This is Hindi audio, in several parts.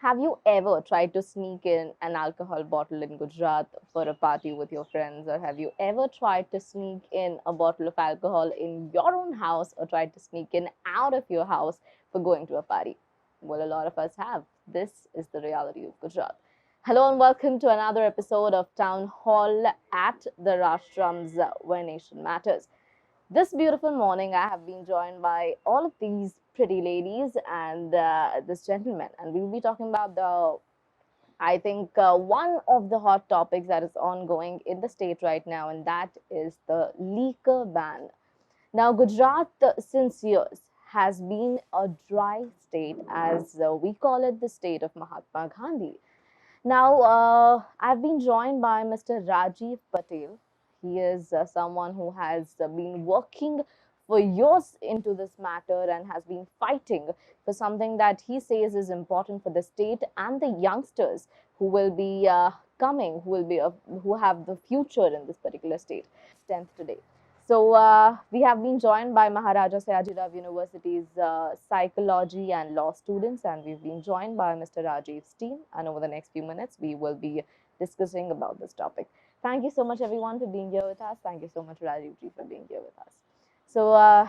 Have you ever tried to sneak in an alcohol bottle in Gujarat for a party with your friends, or have you ever tried to sneak in a bottle of alcohol in your own house, or tried to sneak in out of your house for going to a party? Well, a lot of us have. This is the reality of Gujarat. Hello and welcome to another episode of Town Hall at the Rashtrams Where Nation Matters. This beautiful morning, I have been joined by all of these pretty ladies and this gentleman, and we will be talking about I think, one of the hot topics that is ongoing in the state right now, and that is the liquor ban. Now, Gujarat, since years, has been a dry state, as we call it the state of Mahatma Gandhi. Now, I've been joined by Mr. Rajiv Patel. He is someone who has been working for years into this matter and has been fighting for something that he says is important for the state and the youngsters who will be coming, who have the future in this particular state. 10th today. So we have been joined by Maharaja Sayajirao University's psychology and law students, and we've been joined by Mr. Rajiv's team. And over the next few minutes, we will be discussing about this topic. Thank you so much, everyone, for being here with us. Thank you so much, Rajiv ji, for being here with us. So,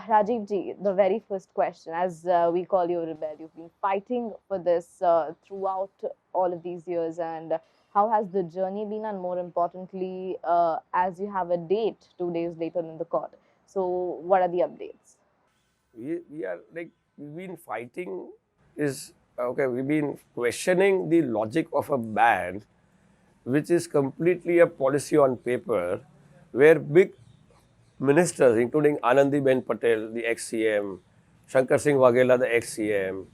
Rajiv ji, the very first question, as we call you a rebel, you've been fighting for this throughout all of these years, and how has the journey been, and more importantly, as you have a date 2 days later in the court. So, what are the updates? We are like, we've been fighting is okay, we've been questioning the logic of a ban, which is completely a policy on paper, where big ministers, including Anandiben Patel, the ex-CM, Shankar Singh Waghela, the ex-CM,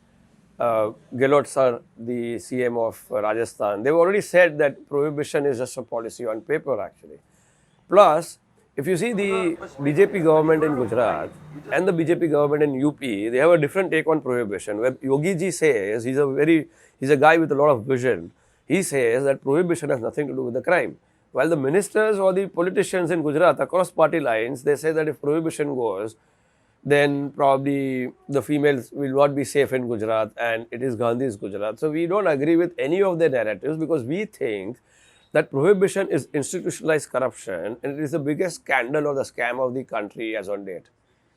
Gehlot sir, the CM of Rajasthan, they've already said that prohibition is just a policy on paper actually. Plus, if you see the BJP government in Gujarat and the BJP government in UP, they have a different take on prohibition. Where Yogi ji says, he's a guy with a lot of vision. He says that prohibition has nothing to do with the crime. While the ministers or the politicians in Gujarat across party lines, they say that if prohibition goes, then probably the females will not be safe in Gujarat and it is Gandhi's Gujarat. So we don't agree with any of their narratives because we think that prohibition is institutionalized corruption and it is the biggest scandal or the scam of the country as on date.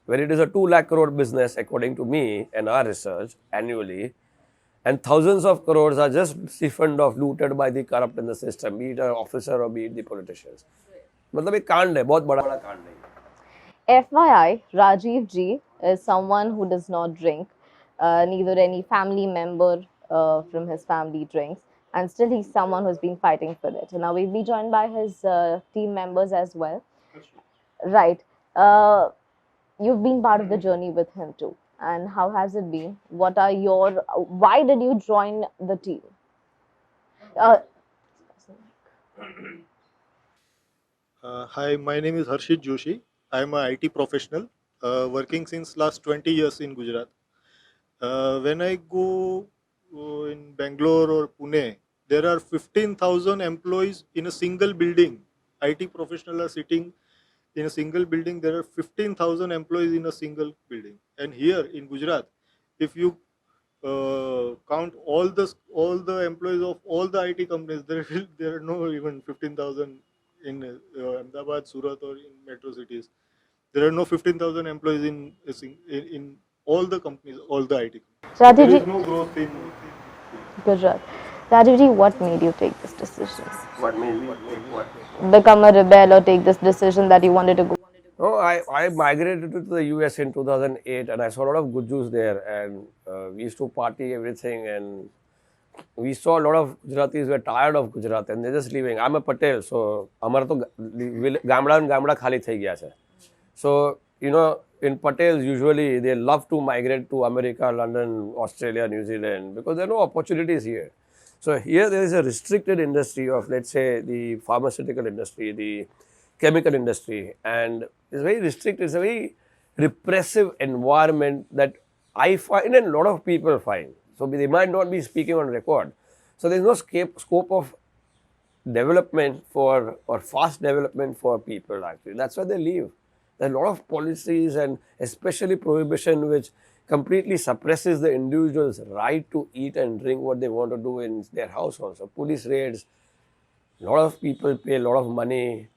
Where it is a 2 lakh crore business according to me and our research annually, and thousands of crores are just siphoned off, looted by the corrupt in the system, be it an officer or be it the politicians. मतलब एक कांड है, बहुत बड़ा कांड है. FYI, Rajiv ji is someone who does not drink, neither any family member from his family drinks, and still he's someone who's been fighting for it. Now we'll be joined by his team members as well. Right. You've been part of the journey with him too. And how has it been? What are your, why did you join the team? Hi, my name is Harshit Joshi. I am a IT professional working since last 20 years in Gujarat. When I go in Bangalore or Pune, there are 15,000 employees in a single building. IT professionals are sitting in a single building. There are 15,000 employees in a single building. And here in Gujarat, if you count all the employees of all the IT companies, there are no even 15,000 in Ahmedabad, Surat, or in metro cities. There are no 15,000 employees in all the companies, all the IT companies. So there is no growth in Gujarat. Rajivji, what made you take this decision? What made me take what? Become a rebel or take this decision that you wanted to go? No, I migrated to the US in 2008 and I saw a lot of good Jews there and we used to party everything and we saw a lot of Gujaratis were tired of Gujarat and they're just leaving. I'm a Patel, so हमारा तो गामड़ा and गामड़ा खाली થઈ ગયા છે. So, you know, in Patels usually they love to migrate to America, London, Australia, New Zealand because there are no opportunities here. So here there is a restricted industry of, let's say, the pharmaceutical industry, the chemical industry, and it's very restricted. It's a very repressive environment that I find and a lot of people find. So they might not be speaking on record. So there's no scope of development for or fast development for people actually. That's why they leave. There are a lot of policies and especially prohibition which completely suppresses the individual's right to eat and drink what they want to do in their house also. Police raids, a lot of people pay a lot of money.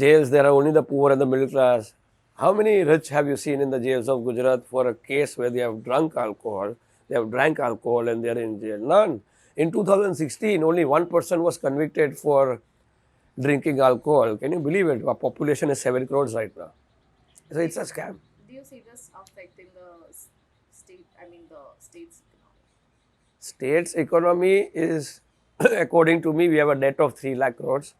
Jails, there are only the poor and the middle class. How many rich have you seen in the jails of Gujarat for a case where they have drunk alcohol, they have drank alcohol and they are in jail? None. In 2016, only one person was convicted for drinking alcohol. Can you believe it? Our population is 7 crores right now. So it's a scam. Do you see this affecting the state, the state's economy? State's economy is, according to me, we have a debt of 3 lakh crores.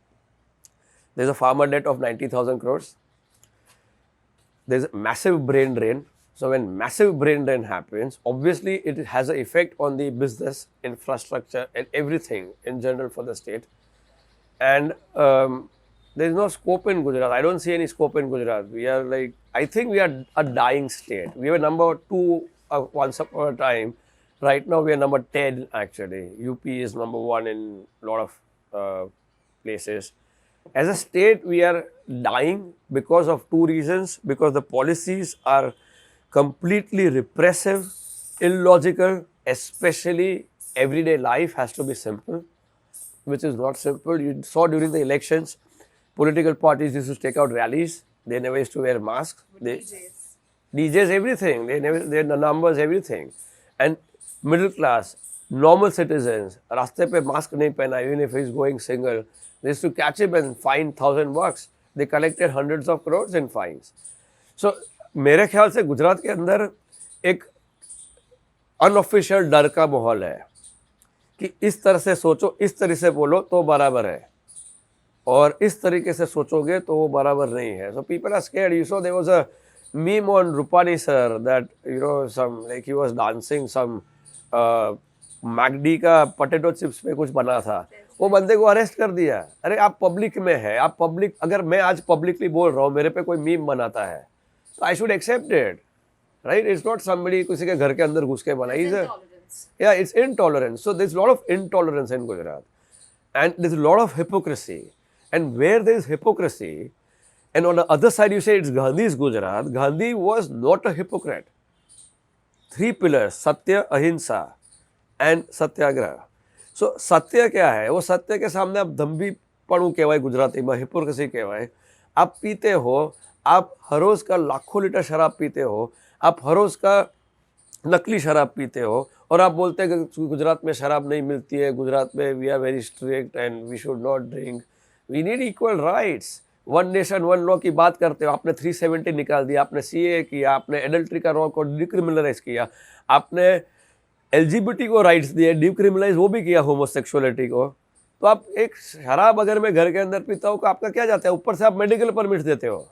There's a farmer debt of 90,000 crores. There's a massive brain drain. So when massive brain drain happens, obviously it has an effect on the business, infrastructure and everything in general for the state. And there is no scope in Gujarat. I don't see any scope in Gujarat. We are like, I think we are a dying state. We were number 2 once upon a time. Right now we are number 10 actually. UP is number 1 in a lot of places. As a state, we are dying because of 2 reasons. Because the policies are completely repressive, illogical, especially everyday life has to be simple, which is not simple. You saw during the elections, political parties used to take out rallies. They never used to wear masks. DJs, everything. They the numbers, everything. And middle class, normal citizens, रास्ते पे mask नहीं पहना, even if he's going single, they used to catch him and fine $1,000. They collected hundreds of crores in fines. So मेरे ख्याल से गुजरात के अंदर एक अनऑफिशियल डर का माहौल है कि इस तरह से सोचो, इस तरह से बोलो तो बराबर है, और इस तरीके से सोचोगे तो वो बराबर नहीं है. So people are scared. You saw there was a meme on Rupani sir that some like he was dancing some मैगडी का पोटैटो चिप्स पे कुछ बना था, वो बंदे को अरेस्ट कर दिया. अरे आप पब्लिक में है, आप पब्लिक, अगर मैं आज पब्लिकली बोल रहा हूँ मेरे पे कोई मीम बनाता है तो I should accept it, right? It's not somebody किसी के घर के अंदर घुस के बनाई है. Yeah, it's intolerance. So there's a lot of intolerance in Gujarat, and there's a lot of hypocrisy. And where there is hypocrisy, and on the other side you say it's Gandhi's Gujarat, Gandhi was not a hypocrite. 3 pillars, Satya, Ahimsa and Satyagraha. So Satya क्या है? वो सत्य के सामने आप दम्भीपणु कहवाय गुजराती में, hypocrisy कहवाय. आप पीते हो, आप हर रोज का लाखों लीटर शराब पीते हो, आप हर रोज का नकली शराब पीते हो, और आप बोलते हैं कि गुजरात में शराब नहीं मिलती है, गुजरात में we are very strict and we should not drink, we need equal rights, 1 nation 1 law की बात करते हो. आपने 370 निकाल दिया, आपने CAA किया, आपने एडल्ट्री का लॉ को डिक्रिमिनलाइज किया, आपने LGBT को राइट्स दिए, डिक्रिमिनलाइज वो भी किया होमोसेक्सुअलिटी को. तो आप एक शराब अगर मैं घर के अंदर पीता हूँ तो आपका क्या जाता है? ऊपर से आप मेडिकल परमिट देते हो.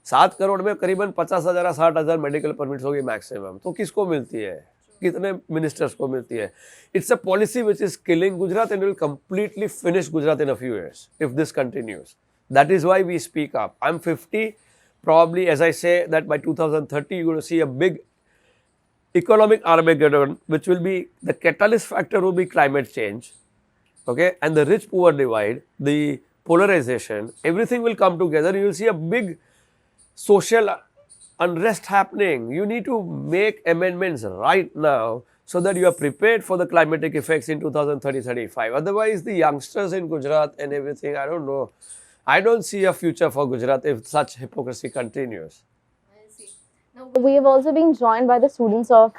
7 करोड़ में करीबन 50,000 या 60,000 मेडिकल परमिट्स होगी मैक्सिमम. तो किसको मिलती है? कितने मिनिस्टर्स को मिलती है? It's a policy which is killing Gujarat and will completely finish Gujarat in a few years if this continues. That is why we speak up. I am 50, probably as I say that by 2030 you will see a big economic Armageddon, which will be the catalyst factor will be climate change, okay, and the rich poor divide, the polarization, everything will come together. You will see a big social unrest happening. You need to make amendments right now so that you are prepared for the climatic effects in 2030-35. Otherwise, the youngsters in Gujarat and everything, I don't know. I don't see a future for Gujarat if such hypocrisy continues. I see. Now, we have also been joined by the students of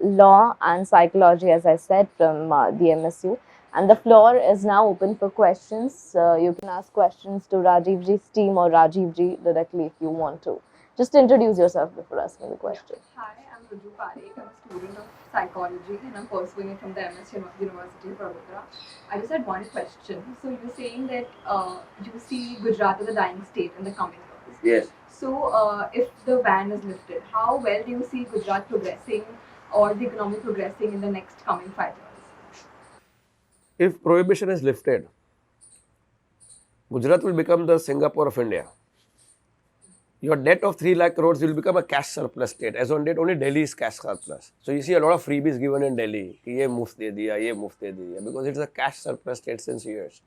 law and psychology, as I said, from the MSU. And the floor is now open for questions. You can ask questions to Rajiv Ji's team or Rajiv Ji directly if you want to. Just introduce yourself before asking the question. Hi, I'm Ruju Parekh. I'm a student of psychology and I'm pursuing it from the MS University of Vadodara. I just had one question. So you're saying that you see Gujarat as a dying state in the coming years. Yes. So if the ban is lifted, how well do you see Gujarat progressing or the economy progressing in the next coming 5 years? If prohibition is lifted, Gujarat will become the Singapore of India. Your debt of 3 lakh crores will become a cash surplus state. As on date, only Delhi is cash surplus. So you see a lot of freebies given in Delhi. Ye muft de diya, ye muft de diya, because it's a cash surplus state since years.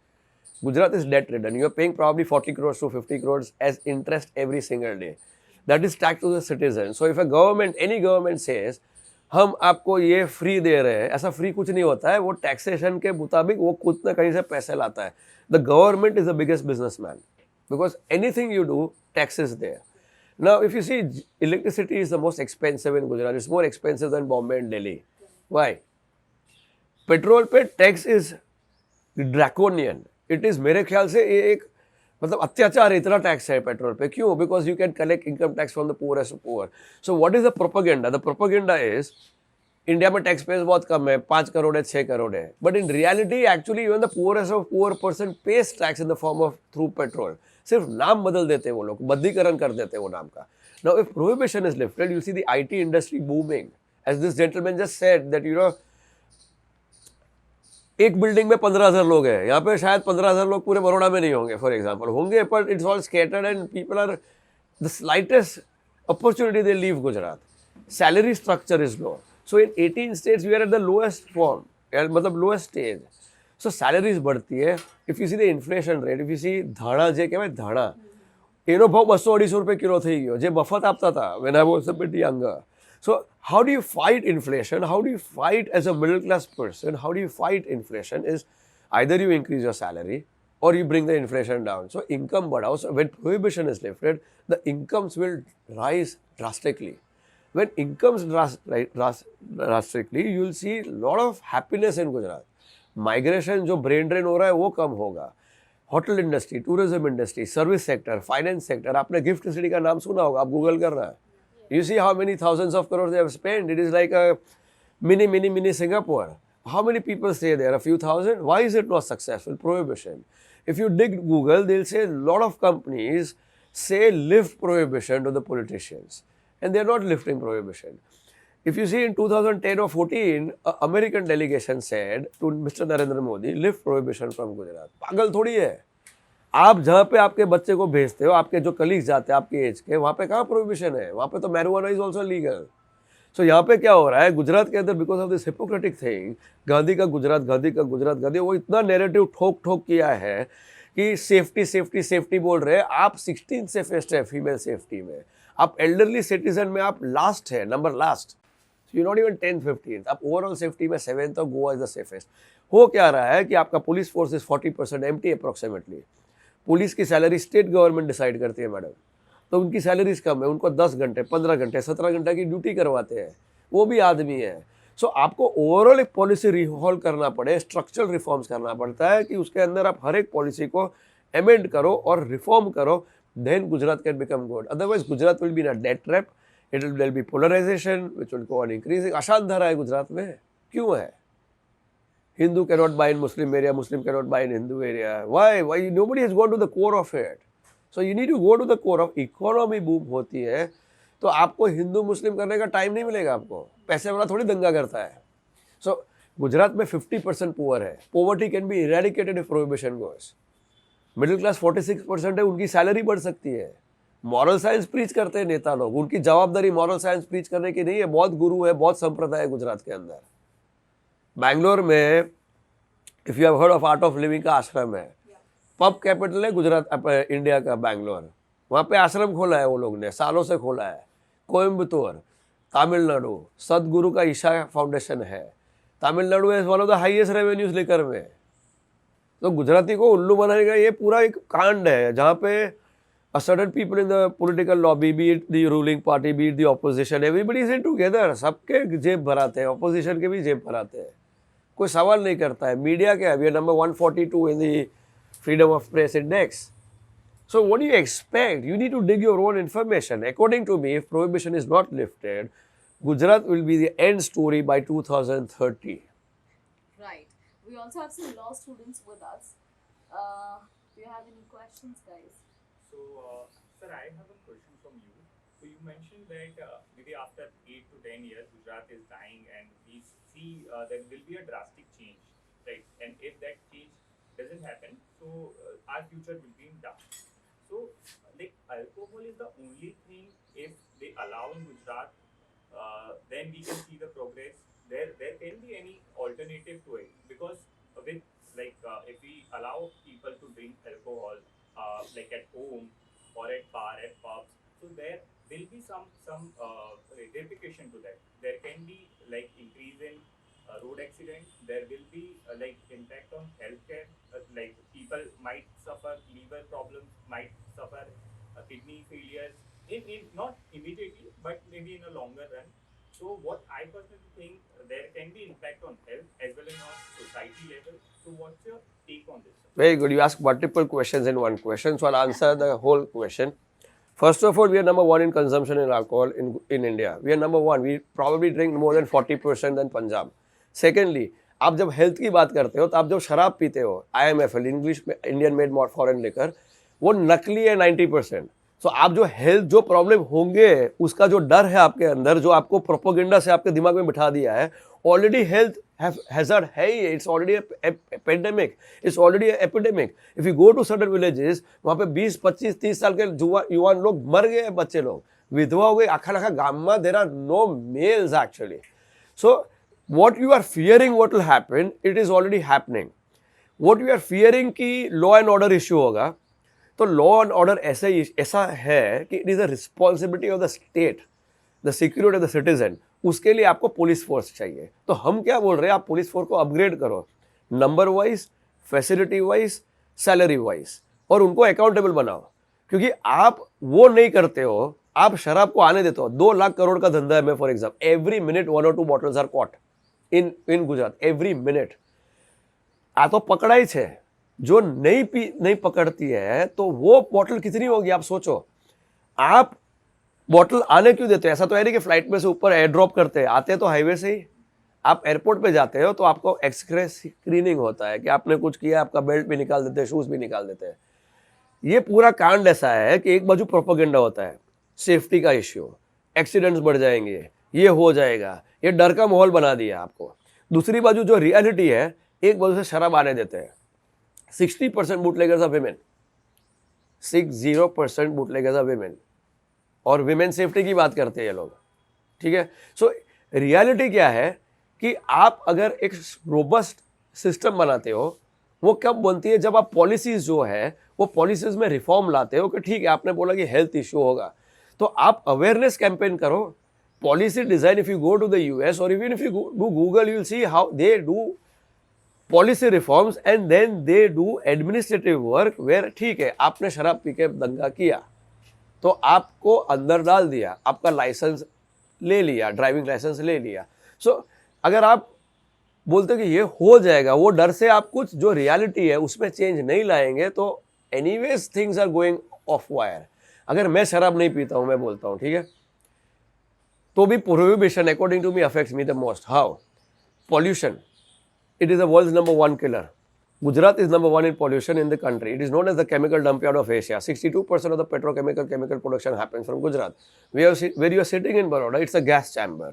Gujarat is debt ridden. You are paying probably 40 crores to 50 crores as interest every single day. That is tax to the citizen. So if a government, any government says हम आपको ये फ्री दे रहे हैं, ऐसा फ्री कुछ नहीं होता है. वो टैक्सेशन के मुताबिक वो खुद ना कहीं से पैसे लाता है. The government is the biggest businessman because anything you do, tax is there. Now, if you see, electricity is the most expensive in Gujarat. It's more expensive than Bombay and Delhi. Why? Petrol पे tax is draconian. It is मेरे ख्याल से ये एक मतलब अत्याचार इतना टैक्स है पेट्रोल पे. क्यों? Because you can collect income tax from the poorest poor. So what is the propaganda? The propaganda is India में टैक्स पेस बहुत कम है, 5 करोड़ है, 6 करोड़ है. But in reality actually even the poorest of poor person pays tax in the form of through petrol. सिर्फ नाम बदल देते हैं वो लोग, बद्दीकरण कर देते हैं वो नाम का. Now if prohibition is lifted, you see the IT industry booming. As this gentleman just said that you know एक बिल्डिंग में 15,000 लोग हैं. यहाँ पे शायद 15,000 लोग पूरे बड़ौदा में नहीं होंगे, फॉर एग्जाम्पल होंगे, पर it's all scattered and people are the slightest opportunity they leave Gujarat. Salary structure is low. So in 18 states we are at the lowest form, मतलब लोएस्ट स्टेज. सो सैलरीज बढ़ती है. If you see the inflation rate, if you see धाणा જે કહેવાય ધાણા, એનો ભાવ 200-250 રૂપિયા કિલો થઈ ગયો, જે મફત આપતા હતા when I was a bit younger. So how do you fight inflation? How do you fight as a middle class person? How do you fight inflation? Is either you increase your salary or you bring the inflation down. So income badhao. So when prohibition is lifted, the incomes will rise drastically. When incomes rise drastically, you will see a lot of happiness in Gujarat. Migration जो brain drain हो रहा है वो कम होगा. Hotel industry, tourism industry, service sector, finance sector. आपने गिफ्ट सिटी का नाम सुना होगा, आप गूगल कर रहा है. You see how many thousands of crores they have spent. It is like a mini Singapore. How many people stay there? A few thousand? Why is it not successful? Prohibition. If you dig Google, they'll say a lot of companies say lift prohibition to the politicians. And they're not lifting prohibition. If you see in 2010 or 14, an American delegation said to Mr. Narendra Modi, lift prohibition from Gujarat. पागल थोड़ी है. आप जहाँ पे आपके बच्चे को भेजते हो, आपके जो कलीग्स जाते हैं आपके एज के, वहाँ पे कहाँ प्रोहिबिशन है? वहाँ पे तो marijuana is also legal. So यहाँ पे क्या हो रहा है गुजरात के अंदर, because of this hypocritical thing, Gandhi का गुजरात, गांधी का गुजरात, गांधी, वो इतना नैरेटिव ठोक ठोक किया है कि सेफ्टी सेफ्टी सेफ्टी बोल रहे हैं. आप 16 सेफेस्ट है फीमेल सेफ्टी में. आप एल्डरली सिटीजन में आप लास्ट है, number last. You not even 10th 15th. आप ओवरऑल सेफ्टी में 7th और गोवा इज द सेफेस्ट. हो क्या रहा है कि आपका police force is 40% empty approximately. Police की सैलरी स्टेट गवर्नमेंट डिसाइड करती है मैडम. तो उनकी सैलरीज कम है, उनको 10 घंटे 15 घंटे 17 घंटे की ड्यूटी करवाते हैं, वो भी आदमी है. सो आपको ओवरऑल एक पॉलिसी रिवॉल्व करना पड़े, स्ट्रक्चरल रिफॉर्म्स करना पड़ता है कि उसके अंदर आप हर एक पॉलिसी को अमेंड करो और रिफॉर्म करो. Then Gujarat can become good. Otherwise Gujarat will be in a debt trap. It will be polarization which will go on increasing. अशांत धारा है गुजरात में. क्यों है? Hindu cannot buy in Muslim area, Muslim cannot buy in Hindu area. Why? Why? Nobody has gone to the core of it. So you need to go to the core of economy. boom होती है तो आपको हिंदू मुस्लिम करने का टाइम नहीं मिलेगा. आपको पैसे वाला थोड़ी दंगा करता है. सो गुजरात में 50% पुअर है. Poverty can be eradicated if prohibition goes. Middle class 46% है, उनकी सैलरी बढ़ सकती है. मॉरल साइंस प्रीच करते हैं नेता लोग. उनकी जवाबदारी मॉरल साइंस प्रीच करने की नहीं है. बहुत गुरु है, बहुत संप्रदाय है गुजरात के अंदर. बैंगलोर में if you have heard of art of living का आश्रम है. पब कैपिटल है गुजरात, इंडिया का बैंगलोर. वहाँ पे आश्रम खोला है वो लोग ने, सालों से खोला है. कोयम्बतूर, तमिलनाडु, सदगुरु का ईशा फाउंडेशन है. Tamil Nadu is one of the highest revenues लेकर में. तो गुजराती को उल्लू बनाने का ये पूरा एक कांड है जहाँ पे a certain people in the political lobby, be it the ruling party, be it the opposition, everybody is in together. सबके जेब भराते हैं, opposition के भी जेब भराते हैं. कोई सवाल नहीं करता है. मीडिया क्या है? We are number 142 in the freedom of press index. So what do you expect? You need to dig your own information. According to me, if prohibition is not lifted, Gujarat will be the end story by 2030. Right. We also have some law students with us. Do you have any questions, guys? So, sir, I have a question from you. So, you mentioned that maybe after 8 to 10 years, Gujarat is dying, and we see there will be a drastic change, right? And if that change doesn't happen, so our future will be in dark. So, like alcohol is the only thing. If they allow in Gujarat, then we can see the progress. There can be any alternative to it, because with if we allow people to drink alcohol. Like at home or at bar, at pubs, so there will there will be like impact on healthcare. Like people might suffer liver problems, might suffer kidney failures. In not immediately, but maybe in a longer run. So what I personally think there can be impact on health as well as on society level. So what's your take on this? Very good. You ask multiple questions in one question, so I'll answer the whole question. First of all, we are number one in consumption in alcohol in India. We are number one. We probably drink more than 40% than Punjab. Secondly, आप जब हेल्थ की बात करते हो तो आप जब शराब पीते हो IMFL इंग्लिश में इंडियन मेड फॉरेन लिकर वो नकली है 90%. सो आप जो हेल्थ जो प्रॉब्लम होंगे उसका जो डर है आपके अंदर जो आपको प्रोपोगेंडा से आपके दिमाग में बिठा दिया है ऑलरेडी हेल्थ हैजर्ड है ही it's already pandemic it's already epidemic. If you go to certain villages वहाँ पे 20 25 30 साल के युवान लोग मर गए बच्चे लोग विधवा हो गए आखा गाम में there are no males actually. So what you are fearing what will happen it is already happening. what you are fearing कि law and order issue होगा तो law and order ऐसा है कि it is a responsibility of the state the security of the citizen. उसके लिए आपको पुलिस फोर्स चाहिए. तो हम क्या बोल रहे हैं आप पुलिस फोर्स को अपग्रेड करो number wise facility wise salary wise और उनको अकाउंटेबल बनाओ क्योंकि आप वो नहीं करते हो. आप शराब को आने देते हो 2 लाख करोड़ का धंधा है मैं for example every minute 1 or 2 bottles are caught in Gujarat every minute. आ तो पकड़ा ही है जो नहीं पकड़ती है तो वो बॉटल कितनी होगी आप सोचो. आप बॉटल आने क्यों देते हो ऐसा तो है नहीं कि फ्लाइट में से ऊपर एयर ड्रॉप करते हैं आते तो हाईवे से ही. आप एयरपोर्ट पे जाते हो तो आपको एक्सरे स्क्रीनिंग होता है कि आपने कुछ किया आपका बेल्ट भी निकाल देते हैं शूज भी निकाल देते हैं. ये पूरा कांड ऐसा है कि एक बाजू प्रोपोगेंडा होता है सेफ्टी का इश्यू एक्सीडेंट्स बढ़ जाएंगे ये हो जाएगा ये डर का माहौल बना दिया आपको. दूसरी बाजू जो रियलिटी है एक बाजू से शराब आने देते हैं 60% bootleggers are women 60% bootleggers are women और विमेन सेफ्टी की बात करते हैं ये लोग. ठीक है. सो रियलिटी क्या है कि आप अगर एक रोबस्ट सिस्टम बनाते हो वो कब बनती है जब आप पॉलिसीज जो है वो पॉलिसीज में रिफॉर्म लाते हो कि ठीक है आपने बोला कि हेल्थ इश्यू होगा तो आप अवेयरनेस कैंपेन करो. Policy design, if you go to the US or even if you do Google, you will see how they do policy reforms and then they do administrative work where ठीक है आपने शराब पी के दंगा किया तो आपको अंदर डाल दिया आपका लाइसेंस ले लिया ड्राइविंग लाइसेंस ले लिया. सो अगर आप बोलते कि ये हो जाएगा वो डर से आप कुछ जो रियलिटी है उसमें चेंज नहीं लाएंगे तो anyways things are going off wire. अगर मैं शराब नहीं पीता हूँ मैं बोलता हूँ ठीक है तो भी prohibition according to me affects me the most. How? Pollution. It is the world's #1 killer. Gujarat is #1 in pollution in the country. It is known as the chemical dump of Asia. 62% of the chemical production happens from Gujarat. Where you are sitting in Baroda, it's a gas chamber.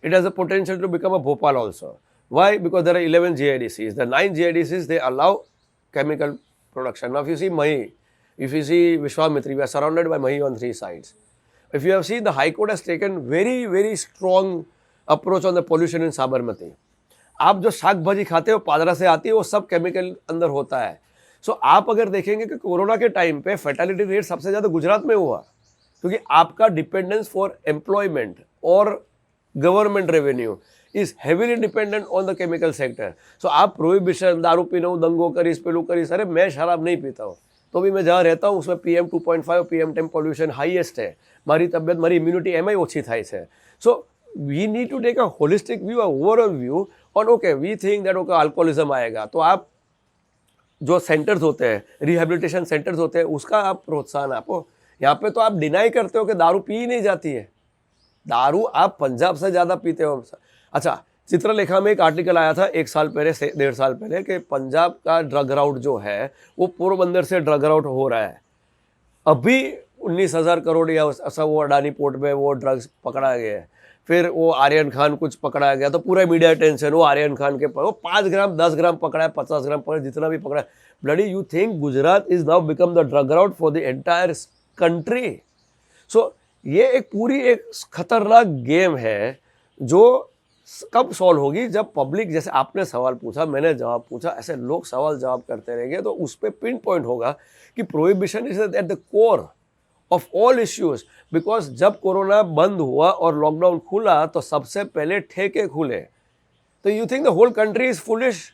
It has the potential to become a Bhopal also. Why? Because there are 11 GIDCs. The 9 GIDCs, they allow chemical production. Now if you see Mahi, if you see Vishwamitri, we are surrounded by Mahi on 3 sides. If you have seen, the High Court has taken very strong approach on the pollution in Sabarmati. आप जो शाक भाजी खाते हो पादरा से आती है वो सब केमिकल अंदर होता है. सो आप अगर देखेंगे कि कोरोना के टाइम पे फैटेलिटी रेट सबसे ज़्यादा गुजरात में हुआ क्योंकि आपका डिपेंडेंस फॉर एम्प्लॉयमेंट और government revenue is heavily dependent on the chemical sector. So आप प्रोहिबिशन दारू पीना दंगो करीस पेलू करीस अरे मैं शराब नहीं पीता हूँ तो भी मैं जहाँ रहता हूँ उसमें PM 2.5 PM10 પોલ્યુશન હાઈએસ્ટ છે મારી તબિયત મારી ઇમ્યુનિટી એમાંય ઓછી થાય છે. So we need to take a holistic view a overall view on okay we think that okay alcoholism आएगा तो आप जो सेंटर्स होते हैं रिहेबिलिटेशन सेंटर्स होते हैं उसका आप प्रोत्साहन आपको. यहाँ पे तो आप डिनाई करते हो कि दारू पी ही नहीं जाती है. दारू आप पंजाब से ज़्यादा पीते हो. अच्छा चित्रलेखा में एक आर्टिकल आया था 1 साल पहले से 1.5 साल पहले कि पंजाब का ड्रग राउट जो है वो पोरबंदर से ड्रग राउट हो रहा है. अभी 19,000 करोड़ या ऐसा वो अडानी पोर्ट में वो ड्रग्स पकड़ा गया है. फिर वो आर्यन खान कुछ पकड़ा गया तो पूरा मीडिया अटेंशन वो आर्यन खान के वो 5 ग्राम 10 ग्राम पकड़ा है 50 ग्राम पकड़ा जितना भी पकड़ा है. Bloody you think Gujarat is now become the drug route for the entire country. So ये एक पूरी एक खतरनाक गेम है जो कब सॉल्व होगी जब पब्लिक जैसे आपने सवाल पूछा मैंने जवाब पूछा ऐसे लोग सवाल जवाब करते रहेंगे तो उस पर पिन पॉइंट होगा कि prohibition is at the core of all issues. Because जब कोरोना बंद हुआ और लॉकडाउन खुला तो सबसे पहले ठेके खुले. तो you think the whole country is foolish?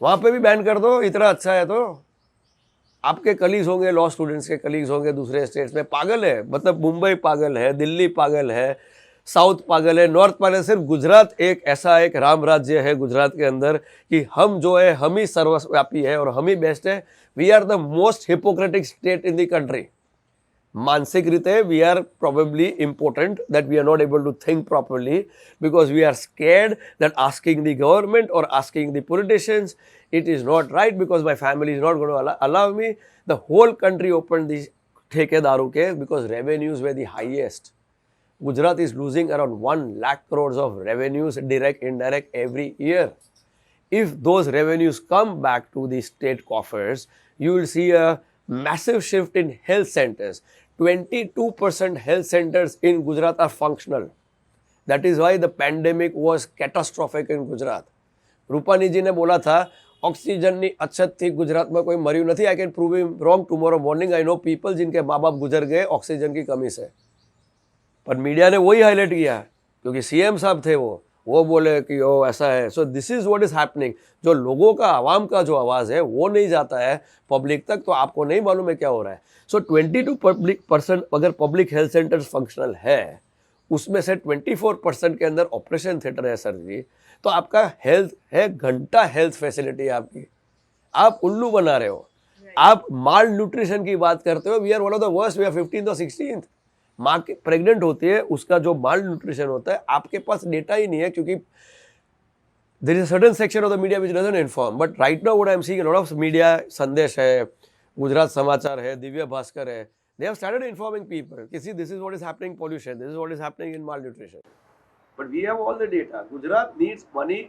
वहां पे भी बैन कर दो, इतना अच्छा है तो। आपके कलीग्स होंगे, लॉ स्टूडेंट्स के कलीग्स होंगे दूसरे स्टेट्स में, पागल है, मतलब मुंबई पागल है, दिल्ली पागल है, साउथ पागल है, नॉर्थ पागल है। सिर्फ गुजरात एक ऐसा एक राम राज्य है गुजरात के अंदर कि हम जो है हम ही सर्वव्यापी है और हम ही बेस्ट है। We are the most hypocritical state in the country. मानसिक रीते we are probably important that we are not able to think properly because we are scared that asking the government or asking the politicians it is not right because my family is not going to allow me. The whole country opened the ठेकेदारों के because revenues were the highest. Gujarat is losing around 1 lakh crores of revenues, direct, indirect, every year. If those revenues come back to the state coffers, you will see a massive shift in health centers. 22% health centers in Gujarat are functional. That is why the pandemic was catastrophic in Gujarat. Rupani जी ने बोला था ऑक्सीजन की अछत थी गुजरात में, कोई मर्યું નથી. I can prove him wrong tomorrow morning. I know people जिनके माँ बाप गुजर गए ऑक्सीजन की कमी से, पर मीडिया ने वही हाईलाइट किया क्योंकि सीएम साहब थे वो बोले कि ओ ऐसा है. So this is what is happening. जो लोगों का, आवाम का जो आवाज़ है वो नहीं जाता है पब्लिक तक, तो आपको नहीं मालूम है क्या हो रहा है. सो 22% अगर पब्लिक हेल्थ सेंटर्स फंक्शनल है, उसमें से 24% के अंदर ऑपरेशन थिएटर है सर जी, तो आपका हेल्थ है, घंटा हेल्थ फैसिलिटी है आपकी. आप उल्लू बना रहे हो. आप माल न्यूट्रिशन की बात करते हो. We are one of the worst. We are 15th और 16th. माँ के प्रेग्नेंट होती है, उसका जो माल न्यूट्रिशन होता है आपके पास डेटा ही नहीं है क्योंकि there is a certain section of the media which doesn't inform. But right now what I am seeing, a lot of media, Sandesh है, गुजरात समाचार है, दिव्य भास्कर है, they have started informing people. You see, this is what is happening, pollution, this is what is happening in malnutrition. But we have all the data. Gujarat needs money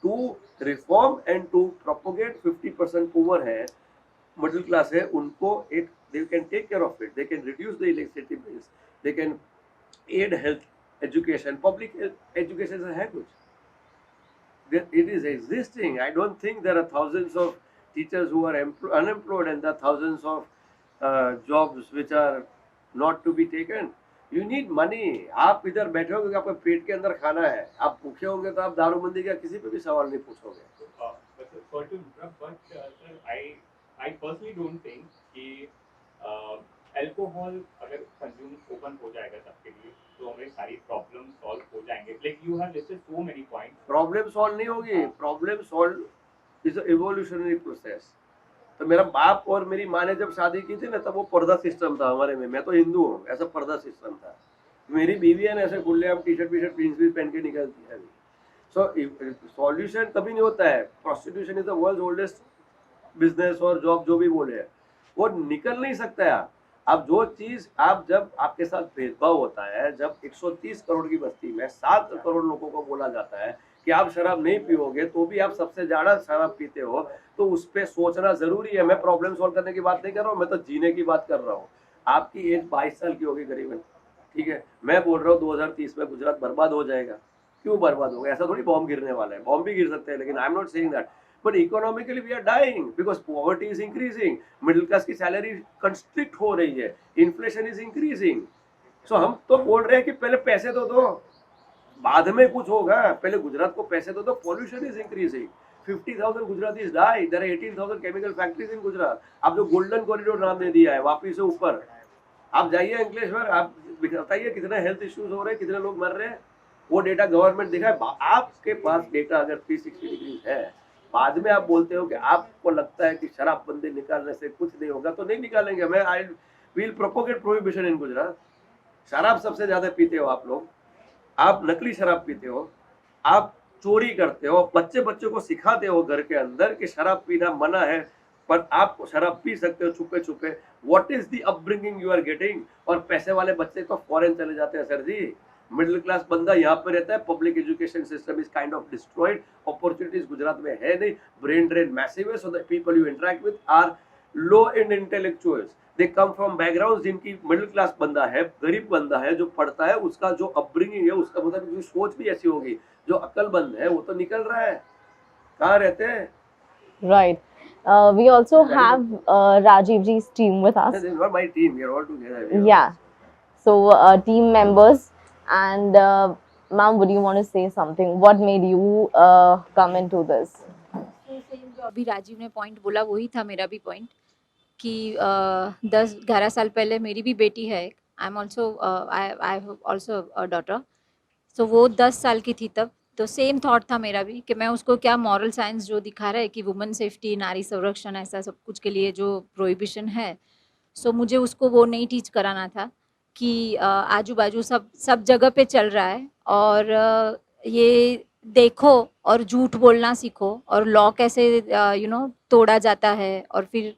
to reform and to propagate. 50% poor है, middle class है, उनको एक, they can take care of it. They can reduce the electricity bills. They can aid health, education, public health education है कुछ. It is existing. I don't think there are thousands of teachers who are unemployed and there are thousands of jobs which are not to be taken. You need money. आप इधर बैठे होंगे, आपको पेट के अंदर खाना है, आप भूखे होंगे तो आप दारूबंदी का किसी पे भी सवाल नहीं पूछोगे. Sorry to interrupt, but sir, I personally don't think कि alcohol अगर consume open हो जाएगा सबके लिए तो हमें सारी problem solve हो जाएंगे. Like you have listed so many points. Problem solve नहीं होगी. Problem solve is evolutionary process. तो मेरा बाप और मेरी माँ ने जब शादी की थी ना, तब वो पर्दा सिस्टम था हमारे में. मैं तो हिंदू हूँ, ऐसा पर्दा सिस्टम था. मेरी बीवी है ना, ऐसे खुलेआम टी शर्ट जींस भी पहन के निकलती है अभी. सो सॉल्यूशन कभी नहीं होता है. Prostitution is the world's oldest business और जॉब जो भी बोले, वो निकल नहीं सकता है. अब जो चीज आप, जब आपके साथ भेदभाव होता है, जब 130 करोड़ की बस्ती में 7 करोड़ लोगों को बोला जाता है कि आप शराब नहीं पियोगे तो भी आप सबसे ज्यादा शराब पीते हो, तो उस पर सोचना जरूरी है. मैं प्रॉब्लम सॉल्व करने की बात नहीं कर रहा हूँ, मैं तो जीने की बात कर रहा हूँ. आपकी एज 22 साल की होगी करीबन, ठीक है. मैं बोल रहा हूँ 2030 में गुजरात बर्बाद हो जाएगा. क्यों बर्बाद होगा? ऐसा थोड़ी बॉम्ब गिरने वाला है. बॉम्ब भी गिर सकते हैं, लेकिन I am not saying that. But economically we are dying because poverty is increasing. Middle class की सैलरी कंस्ट्रिक्ट हो रही है, इन्फ्लेशन इज इंक्रीजिंग. सो हम तो बोल रहे हैं कि पहले पैसे तो दो, बाद में कुछ होगा. पहले गुजरात को पैसे दो. Pollution is increasing. 50,000 Gujaratis die. There are 18,000 chemical factories in Gujarat. आप जो गोल्डन कॉरिडोर नाम दे दिया है, वापिस से ऊपर आप जाइए अंकलेश्वर, आप बताइए कितने हेल्थ इश्यूज हो रहे हैं, कितने लोग मर रहे हैं. वो डेटा गवर्नमेंट दिखाए. आपके पास डेटा अगर 360 डिग्री है, बाद में आप बोलते हो कि आपको लगता है कि शराब बंदी निकालने से कुछ नहीं होगा, तो नहीं निकालेंगे. मैं आई विल प्रोपोगेट प्रोहिबिशन इन गुजरात. शराब सबसे ज्यादा पीते हो आप लोग, आप नकली शराब पीते हो, आप चोरी करते हो, बच्चे को सिखाते हो घर के अंदर कि शराब पीना मना है, पर आप शराब पी सकते हो छुपे छुपे. What is the upbringing you are getting? और पैसे वाले बच्चे तो फॉरेन चले जाते हैं सर जी. मिडिल क्लास बंदा यहाँ पे रहता है. Public education system is kind of destroyed. Opportunities Gujarat में है नहीं. ब्रेन ड्रेन मैसिव है. So the people you interact with are low and intellectuals. They come from background जिनकी मिडिल क्लास बंदा है, गरीब बंदा है, जो पढ़ता है, उसका जो अपब्रिंगिंग है, उसका मतलब सोच भी ऐसी होगी. जो अक्लमंद है वो तो निकल रहा है. कहाँ रहते हैं? Right. We also have Rajiv ji's team with us. This is not my team. We are all together. Yeah. So team members, and Ma'am, would you want to say something? What made you come into this? तो सेम जो अभी राजीव ने पॉइंट बोला वही था मेरा भी पॉइंट कि 10-11 साल पहले मेरी भी बेटी है, I am also I also a daughter, so वो 10 साल की थी तब, तो सेम थॉट था मेरा भी कि मैं उसको क्या मॉरल साइंस जो दिखा रहा है कि वुमेन सेफ्टी, नारी संरक्षण, ऐसा सब कुछ के लिए जो प्रोहिबिशन है, सो मुझे उसको वो नहीं टीच कराना था कि आजू बाजू सब सब जगह पे चल रहा है और ये देखो और झूठ बोलना सीखो और लॉ कैसे तोड़ा जाता है और फिर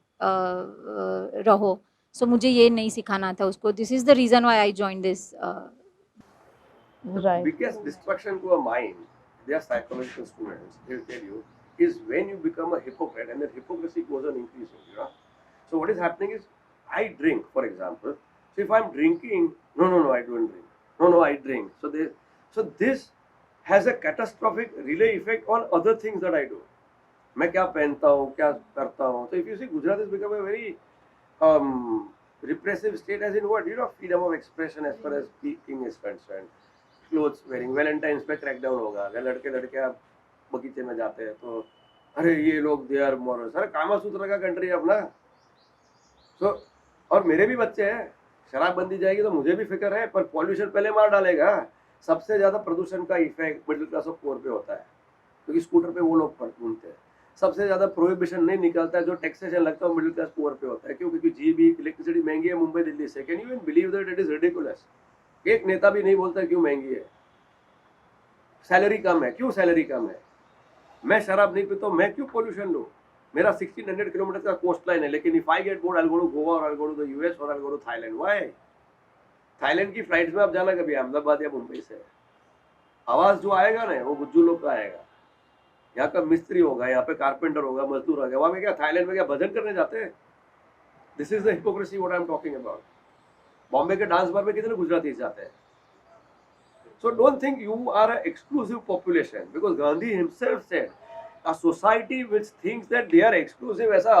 रहो, सो मुझे ये नहीं सिखाना था उसको. This is the reason why I join this. Right. Biggest distraction to a mind, they are psychological students, they'll tell you, is when you become a hypocrite and that hypocrisy goes on increasing, you know. So what is happening is, I drink, for example. So if I'm drinking, no, I don't drink. No, I drink. So this has a catastrophic relay effect on other things that I do. मैं क्या पहनता हूँ, क्या करता हूँ. So if you see, Gujarat has become a very repressive state, as in what, you know, freedom of expression as far as speaking is concerned. Clothes wearing, Valentine's पे क्रैकडाउन होगा. अगर लड़के आप बगीचे में जाते हैं तो अरे ये लोग दे आर मॉरल. सर कामा सूत्र का कंट्री है अपना. सो और मेरे भी बच्चे हैं. शराब बंदी जाएगी तो मुझे भी फिक्र है, पर पॉल्यूशन पहले मार डालेगा. सबसे ज़्यादा प्रदूषण का effect middle class of pore पे होता है, क्योंकि स्कूटर पे वो लोग घूमते हैं. सबसे ज़्यादा प्रोहिबिशन नहीं निकलता है, जो टैक्सेशन लगता है मिडिल क्लास पोर पे होता है. क्यों? क्योंकि जीबी इलेक्ट्रिसिटी महंगी है मुंबई दिल्ली से. Can you even believe that it is ridiculous? एक नेता भी नहीं बोलता क्यों महंगी है. सैलरी कम है, क्यों सैलरी कम है? मैं शराब नहीं पीता, मैं क्यों पोल्यूशन लूँ? मेरा 1600 किलोमीटर का कोस्ट लाइन है, लेकिन if I get bored, I will go to Goa और I will go to the US और I will go to Thailand. Why? Thailand की फ्लाइट्स में आप जाना कभी अहमदाबाद या मुंबई से, आवाज जो आएगा ना वो गुज्जू लोग का आएगा. यहाँ का मिस्त्री होगा, यहाँ पे कारपेंटर होगा, मजदूर होगा. वहाँ पे क्या थाईलैंड में क्या भजन करने जाते हैं? This is the hypocrisy what I am talking about. Bombay के डांस बार में कितने गुजराती जाते हैं? So don't think you are an exclusive population, because Gandhi himself said a society which thinks that they are exclusive, ऐसा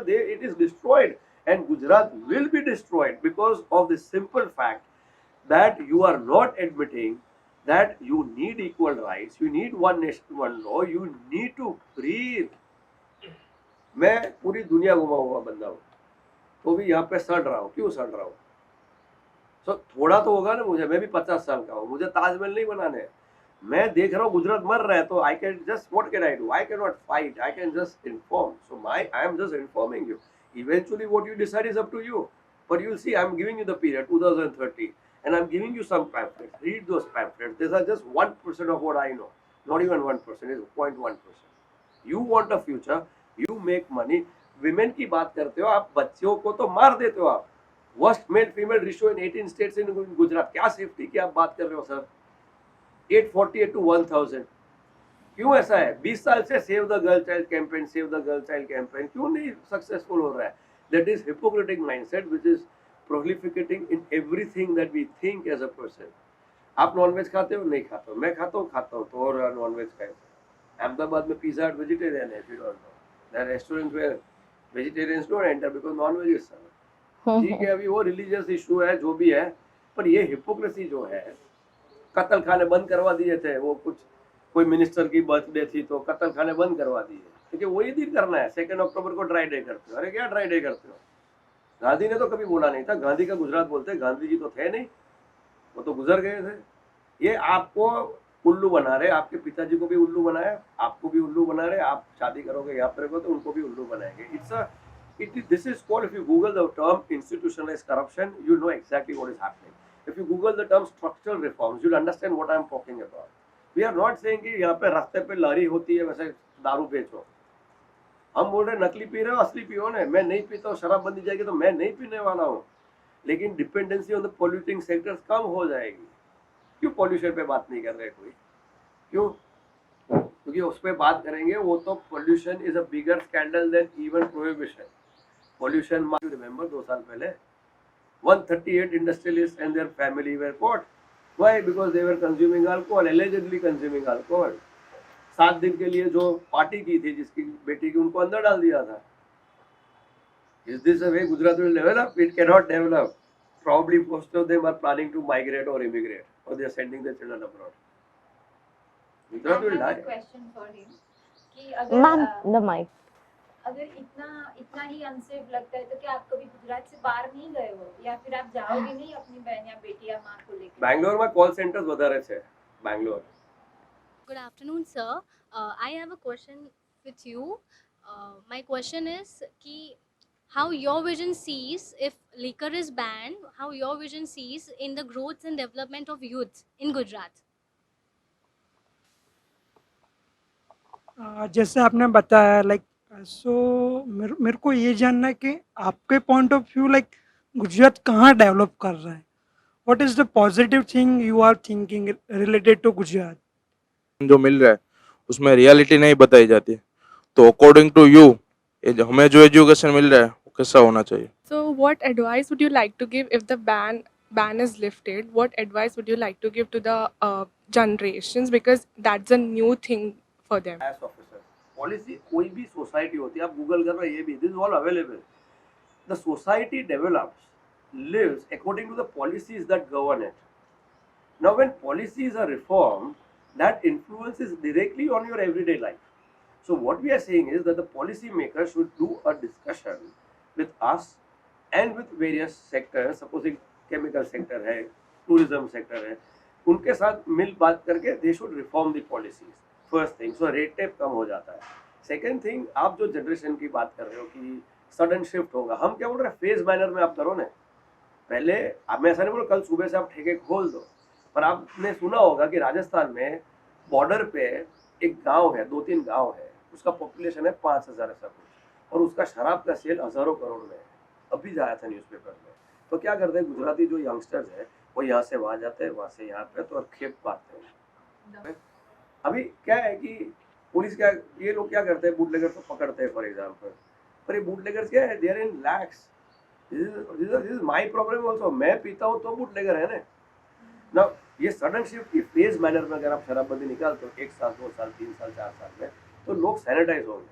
it is destroyed, and Gujarat will be destroyed because of the simple fact that you are not admitting that you need equal rights, you need one nation, one law, you need to breathe. मैं पूरी दुनिया घुमा हुआ बंदा हूँ, तो भी यहाँ पे सड़ रहा हूँ. क्यों सड़ रहा हूँ? तो थोड़ा तो होगा ना मुझे. मैं भी 50 साल का हूँ, मुझे ताजमहल नहीं बनाने. मैं देख रहा हूँ गुजरात मर रहा है, तो I can just, what can I do? I can not fight, I can just inform. So I am just informing you. Eventually what you decide is up to you, but you see I am giving you the period 2030 and I'm giving you some pamphlets. Read those pamphlets. These are just 1% of what I know. Not even 1%, it's 0.1%. You want a future, you make money. Women की बात करते हो आप, बच्चों को तो मार देते हो आप. Worst male female ratio in 18 states in Gujarat. क्या सेफ्टी की आप बात कर रहे हो सर? 848 to 1000. क्यों ऐसा है? 20 साल से save the girl child campaign, save the girl child campaign क्यों नहीं सक्सेसफुल हो रहा है? That is hypocritical mindset which is proliferating in everything that we think as a person. आप नॉनवेज खाते हो? नहीं खाता हूँ. मैं खाता हूँ तो और नॉनवेज खाए. अहमदाबाद में पिज्जा हट वेजिटेरियन है. If you don't know, there are restaurants where vegetarians don't enter because non-veg is served. ठीक है, अभी वो रिलीजियस इशू है जो भी है, पर ये हिपोक्रेसी जो है, कत्ल खाने बंद करवा दिए थे. वो कुछ कोई मिनिस्टर की बर्थडे थी तो कत्ल खाने बंद करवा दिए, क्योंकि वही दिन करना है. 2 अक्टूबर को ड्राई डे करते हो. अरे क्या ड्राई डे करते हो? गांधी ने तो कभी बोला नहीं था. गांधी का गुजरात बोलते, गांधी जी तो थे नहीं, वो तो गुजर गए थे. ये आपको उल्लू बना रहे. आपके पिताजी को भी उल्लू बनाया, आपको भी उल्लू बना रहे. आप शादी करोगे यहाँ पर तो उनको भी उल्लू बनाएंगे. This is called, if you Google the term institutionalized corruption, you know exactly what is happening. If you Google the term structural reforms, you'll understand what I am talking about. We are not saying कि यहाँ पे रास्ते पे लारी होती है वैसे दारू बेचो. हम बोल रहे नकली पी रहे हो, असली पियो ने. मैं नहीं पीता हूँ, शराब बंदी जाएगी तो मैं नहीं पीने वाला हूँ, लेकिन dependency on the polluting sectors कम हो जाएगी. क्यों पॉल्यूशन पे बात नहीं कर रहे कोई? क्यों? क्योंकि उस पर बात करेंगे वो तो pollution is a bigger scandal than even prohibition. Pollution, you remember 2 साल पहले 138 industrialist and their family were caught. Why? Because they were consuming alcohol, allegedly consuming alcohol. 7 दिन के लिए जो पार्टी की थी जिसकी बेटी की, उनको अंदर डाल दिया था. Is this a way Gujarat will develop? It cannot develop. Probably most of them are planning to migrate or immigrate. or they are sending their children abroad. Gujarat will die. Question for him कि अगर Ma'am, the mic. अगर इतना ही अनसेफ लगता है तो क्या आप कभी गुजरात से बाहर नहीं गए हो या फिर आप जाओगे नहीं अपनी बहन या बेटी या माँ को लेकर? બેંગ્લોર માં કોલ સેન્ટર્સ વધારે છે. Bangalore. Good afternoon, sir. I have a question with you. My question is ki how your vision sees if liquor is banned, how your vision sees in the growth and development of youth in Gujarat. जैसे आपने बताया लाइक सो मेरे को ये जानना है कि आपके point of view like Gujarat कहाँ डेवलप कर रहा है, what is the positive thing you are thinking related to Gujarat? जो मिल रहा है उसमें रियलिटी नहीं बताई जाती, तो अकॉर्डिंग टू यू हमें जो एजुकेशन मिल रहा है वो कैसा होना चाहिए? So, what advice would you like to give if the ban is lifted? What advice would you like to give to the generations, because that's a new thing for them? S officer policy कोई भी सोसाइटी होती है, आप गूगल कर रहे, ये भी this is all available. The society develops lives according to the policies that govern it. Now when policies are reformed, that influences directly on your everyday life. So what we are saying is that the policy makers should do a discussion with us and with various sectors. Supposing chemical sector है, tourism sector है, उनके साथ मिल बात करके they should reform the policies. First thing, so red tape कम हो जाता है. Second thing, आप जो जनरेशन की बात कर रहे हो कि सडन शिफ्ट होगा, हम क्या बोल रहे हैं, फेज मैनर में आप करो ना. पहले आप, मैं ऐसा नहीं बोल कल सुबह से आप ठेके खोल दो, पर आपने सुना होगा कि राजस्थान में बॉर्डर पे एक गांव है, 2-3 गांव है, उसका पॉपुलेशन है 5000 ऐसा कुछ, और उसका शराब का सेल हजारों करोड़ में है. अभी जाया था न्यूज़पेपर में. तो क्या करते हैं गुजराती जो यंगस्टर्स है, वो यहाँ से वहाँ जाते हैं, वहाँ से यहाँ पे, तो और खेप पाते हैं. अभी क्या है कि पुलिस क्या, ये लोग क्या करते हैं, बूटलेगर को पकड़ते हैं फॉर एग्जाम्पल, पर ये बूटलेगर्स क्या है, they are in lax. This is my problem also. मैं पीता हूँ तो बूटलेगर है ना. ये सडन शिफ्ट की फेज मैनर में अगर आप शराबबंदी निकालते हो 1 साल 2 साल 3 साल 4 साल में, तो लोग सैनिटाइज होंगे.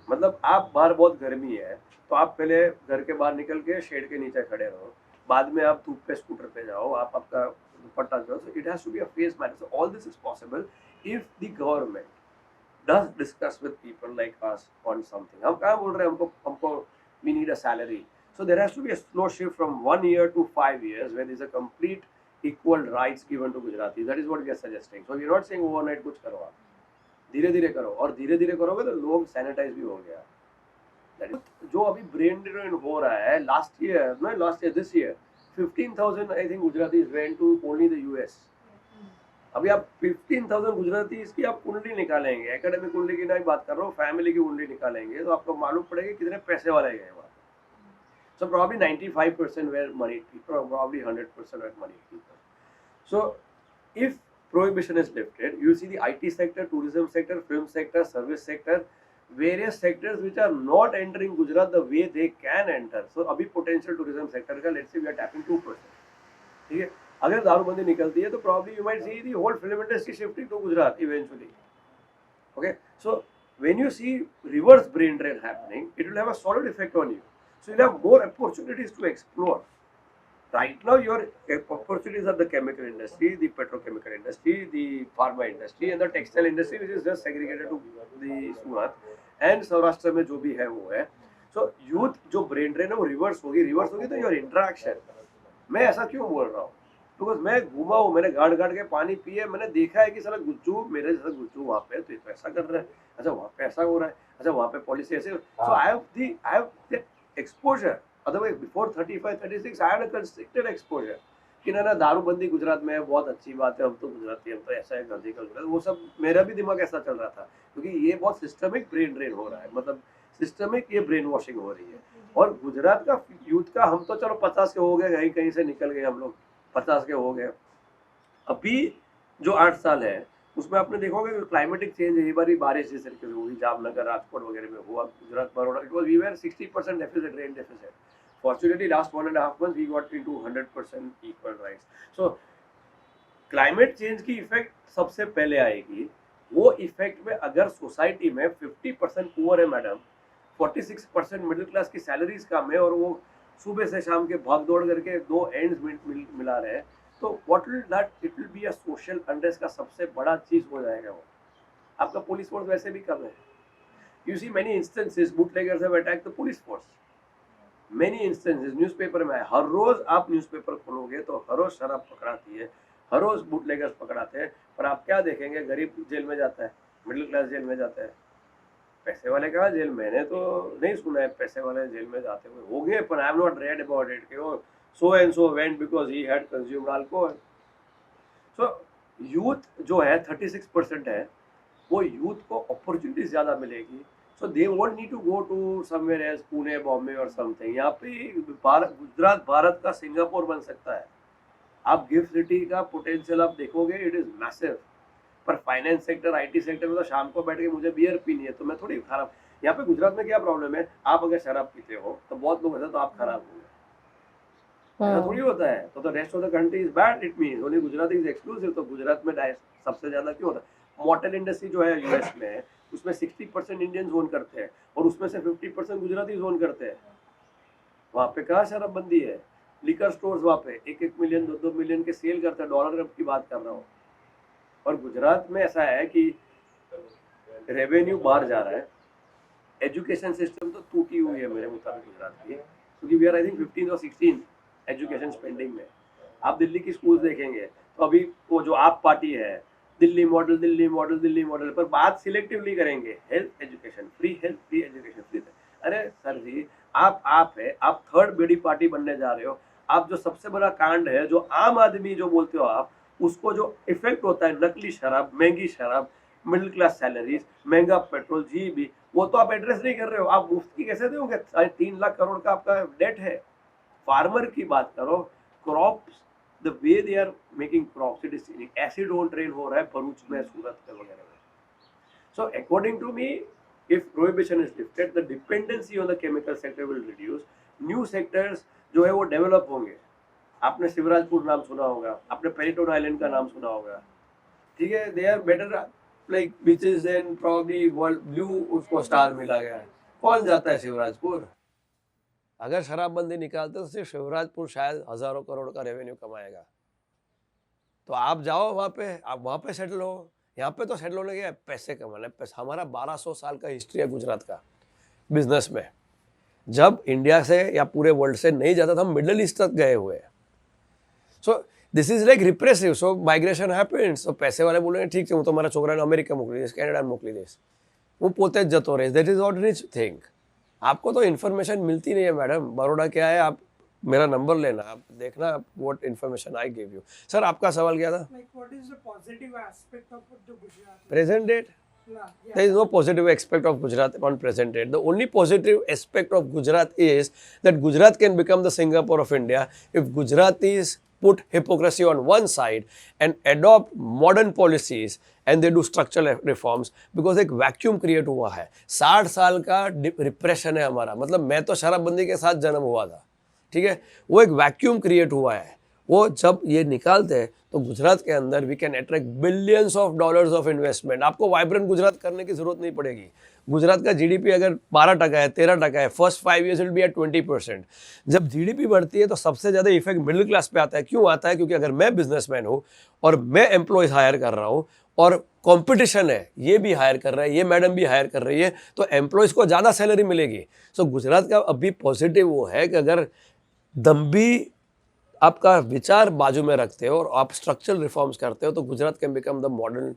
मतलब आप बाहर बहुत गर्मी है, तो आप पहले घर के बाहर निकल के शेड के नीचे खड़े रहो, बाद में आप धूप पे स्कूटर पे जाओ, आप आपका दुपट्टा जो, so it has to be a phased manner. So all this is possible if the government does discuss with people like us on something. हम कहाँ बोल रहे हैं हमको we need a salary. So there has to be a slow shift from 1 year to 5 years where there is a complete equal rights given to Gujarati. That is what we are suggesting. So we are not saying overnight कुछ करो, आप धीरे धीरे करो, और धीरे धीरे करोगे तो लोग सैनिटाइज भी हो गया. जो अभी ब्रेन ड्रेन हो रहा है, last year this year 15,000 I think Gujaratis went to only the US. अभी आप 15,000 गुजरातीज की आप कुंडली निकालेंगे, एकेडमिक कुंडली की नहीं बात कर रहा हूँ, फैमिली की कुंडली निकालेंगे, तो आपको मालूम पड़ेगा कितने पैसे वाले गए वहाँ. So probably 95% were moneyed people, probably 100% were moneyed people. So if prohibition is lifted, you see the IT sector, tourism sector, film sector, service sector, various sectors which are not entering Gujarat the way they can enter. So अभी potential tourism sector का let's say we are tapping 2%. ठीक है, अगर दारूबंदी निकलती है तो probably you might see the whole film industry shifting to Gujarat eventually. Okay, so when you see reverse brain drain happening, it will have a solid effect on you. So you'll have more opportunities to explore. Right now, your opportunities are the chemical industry, the petrochemical industry, the pharma industry, and the textile industry, which is just segregated to the Surat and Saurashtra में जो भी है वो है. So youth जो brain drain है वो reverse होगी तो your interaction. मैं ऐसा क्यों बोल रहा हूँ? Because मैं घूमा हूँ, मैंने गाड़ के पानी पिए, मैंने देखा है कि साला गुज्जू मेरे जैसा गुज्जू वहाँ पे तो ऐसा कर रहा है, अच्छा वहाँ पे ऐसा हो रहा है, अच्छा वहाँ पे पॉलिसी ऐसे. So I have that exposure. Otherwise before 35-36 I had a constricted exposure कि ना दारूबंदी गुजरात में है, बहुत अच्छी बात है, हम तो गुजराती, हम तो ऐसा है, गंदी का गुजरात, वो सब मेरा भी दिमाग ऐसा चल रहा था, क्योंकि ये बहुत सिस्टमिक ब्रेन ड्रेन हो रहा है, मतलब सिस्टमिक ये ब्रेन वॉशिंग हो रही है. और गुजरात का यूथ का, हम तो चलो 50 के हो गए, कहीं से निकल गए हम लोग, 50 के हो गए. अभी जो 8 साल है उसमें आपने देखोगे क्लाइमेटिक चेंज है, ये बारी बारिश जिस तरीके से हुई, जामनगर राजकोट वगैरह में हुआ, Gujarat Baroda, it was we were 60% deficit, rain deficit. Fortunately, last 1.5 months we got into 100% equal rights. So climate change की इफेक्ट सबसे पहले आएगी. वो इफेक्ट में अगर सोसाइटी में 50% पुअर है मैडम, 46% मिडिल क्लास की सैलरीज कम है, और वो सुबह से शाम के भाग दौड़ करके 2 एंड्स मिला रहे हैं, तो what will that, it will be a social unrest का सबसे बड़ा चीज हो जाएगा वो। आपका पुलिस फोर्स वैसे भी कम है। You see many instances bootleggers have attacked the police force, many instances newspaper में है। हर रोज आप न्यूज़पेपर खोलोगे तो हर रोज शराब पकड़ाती है, हर रोज बूटलेगर्स पकड़ाते हैं, पर आप क्या देखेंगे, गरीब जेल में जाता है, मिडिल क्लास जेल में जाता है, पैसे वाले कहाँ जेल। मैंने तो नहीं सुना है पैसे वाले जेल में जाते हुए, हो गए, पर I have not read about it कि वो so and so went because he had consumed alcohol. So youth जो है 36% है, वो यूथ को अपॉर्चुनिटीज ज़्यादा मिलेगी। So they won't need to go to somewhere else, Pune, Bombay और समथिंग। यहाँ पे गुजरात भारत का सिंगापुर बन सकता है। आप गिफ्ट सिटी का पोटेंशियल आप देखोगे, इट इज़ मैसिव। पर फाइनेंस सेक्टर, आईटी सेक्टर में तो शाम को बैठ के मुझे बियर पीनी है तो मैं थोड़ी खराब। यहाँ पे गुजरात में क्या प्रॉब्लम है, आप अगर शराब पीते हो तो बहुत लोग ऐसा तो आप खराब हो गए, ऐसा थोड़ी होता है। तो rest of the country is bad, it means only Gujarat is exclusive. तो गुजरात में सबसे ज्यादा क्यों होता है? मोटल इंडस्ट्री जो है यूएस में, उसमें 60% इंडियंस ओन करते हैं और उसमें से 50% गुजराती ओन करते हैं। वहाँ पे कहाँ शराबबंदी है? लिकर स्टोर्स वहाँ पे 1-1 मिलियन 2-2 मिलियन के सेल करते हैं, डॉलर की बात कर रहा हूँ। और गुजरात में ऐसा है कि रेवेन्यू बाहर जा रहा है, एजुकेशन सिस्टम तो टूटी हुई है मेरे मुताबिक गुजरात की, क्योंकि वी आर आई थिंक 15 और 16 एजुकेशन स्पेंडिंग में। आप दिल्ली की स्कूल देखेंगे तो अभी वो जो आप पार्टी है, Delhi model Delhi model Delhi model, पर बात सिलेक्टिवली करेंगे। Health education free, health free, education free. अरे सर जी, आप है, आप थर्ड बड़ी पार्टी बनने जा रहे हो। आप जो सबसे बड़ा कांड है, जो आम आदमी जो बोलते हो आप, उसको जो इफेक्ट होता है, नकली शराब, महंगी शराब, मिडिल क्लास सैलरीज, महंगा पेट्रोल, जीबी, वो तो आप एड्रेस नहीं कर रहे हो। आप मुफ्त की कैसे दोगे? 3 लाख करोड़ का आपका डेट है। फार्मर की बात करो, crops, the way they are making crops, it is acid on train हो रहा है भरूच में, सूरत में वगैरह में। So according to me, if prohibition is lifted, the dependency on the chemical sector will reduce, new sectors जो है वो डेवलप होंगे। आपने शिवराजपुर नाम सुना होगा, आपने पेरिटोन आइलैंड का नाम सुना होगा, ठीक है। They are better like beaches than probably world blue, उसको स्टार मिला गया है। कौन जाता है शिवराजपुर? अगर शराबबंदी निकालते तो सिर्फ शिवराजपुर शायद हजारों करोड़ का रेवेन्यू कमाएगा। तो आप जाओ वहाँ पे, आप वहाँ पे सेटल हो। यहाँ पे तो सेटल होने के पैसे कमाने, पैसा। हमारा 1200 साल का हिस्ट्री है गुजरात का बिजनेस में। जब इंडिया से या पूरे वर्ल्ड से नहीं जाता था, हम मिडल ईस्ट तक गए हुए हैं। So this is like repressive, so migration happens. तो पैसे वाले बोलेंगे ठीक है, वो तो हमारा छोकरा ने अमेरिका मोकली देश, कैनेडा मोकली देश, वो पोते जतो रहे। That is not rich thing. आपको तो इन्फॉर्मेशन मिलती नहीं है मैडम। बड़ौदा क्या है, आप मेरा नंबर लेना, आप देखना what information I give you. Sir आपका सवाल क्या था? Like, what is the positive aspect of the Gujarat? Present date? Yeah. There is no positive aspect of Gujarat on present date. The only positive aspect of Gujarat is that Gujarat can become the Singapore of India if Gujaratis put hypocrisy on one side and adopt modern policies and they do structural reforms, because एक वैक्यूम क्रिएट हुआ है। 60 साल का रिप्रेशन है हमारा, मतलब मैं तो शराबबंदी के साथ जन्म हुआ था, ठीक है। वो एक वैक्यूम क्रिएट हुआ है। वो जब ये निकालते हैं तो गुजरात के अंदर we can attract billions of dollars of investment. आपको वाइब्रेंट गुजरात करने की जरूरत नहीं पड़ेगी। गुजरात का जीडीपी अगर 12% है, 13% है, first 5 years will be at 20%। जब जीडीपी बढ़ती है तो सबसे ज़्यादा इफेक्ट मिडिल क्लास पे आता है। क्यों आता है? क्योंकि अगर मैं बिजनेसमैन हूँ और मैं एम्प्लॉयज़ हायर कर रहा हूँ और कंपटीशन है, ये भी हायर कर रहा है, ये मैडम भी हायर कर रही है, तो एम्प्लॉयज़ को ज़्यादा सैलरी मिलेगी। सो गुजरात का अभी पॉजिटिव वो है कि अगर दम्भी आपका विचार बाजू में रखते हो और आप स्ट्रक्चरल रिफॉर्म्स करते हो तो Gujarat can become the modern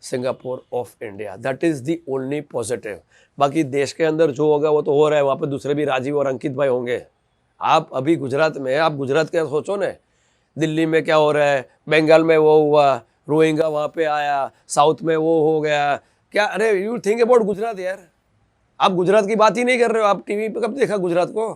Singapore of India. That is the only positive. बाकी देश के अंदर जो होगा वो तो हो रहा है, वहाँ पे दूसरे भी राजीव और अंकित भाई होंगे। आप अभी गुजरात में, आप गुजरात के सोचो ना, दिल्ली में क्या हो रहा है, बंगाल में वो हुआ, रोहिंगा वहाँ पे आया, साउथ में वो हो गया, क्या। अरे यू थिंक अबाउट गुजरात यार। आप गुजरात की बात ही नहीं कर रहे हो। आप टीवी पे कब देखा गुजरात को?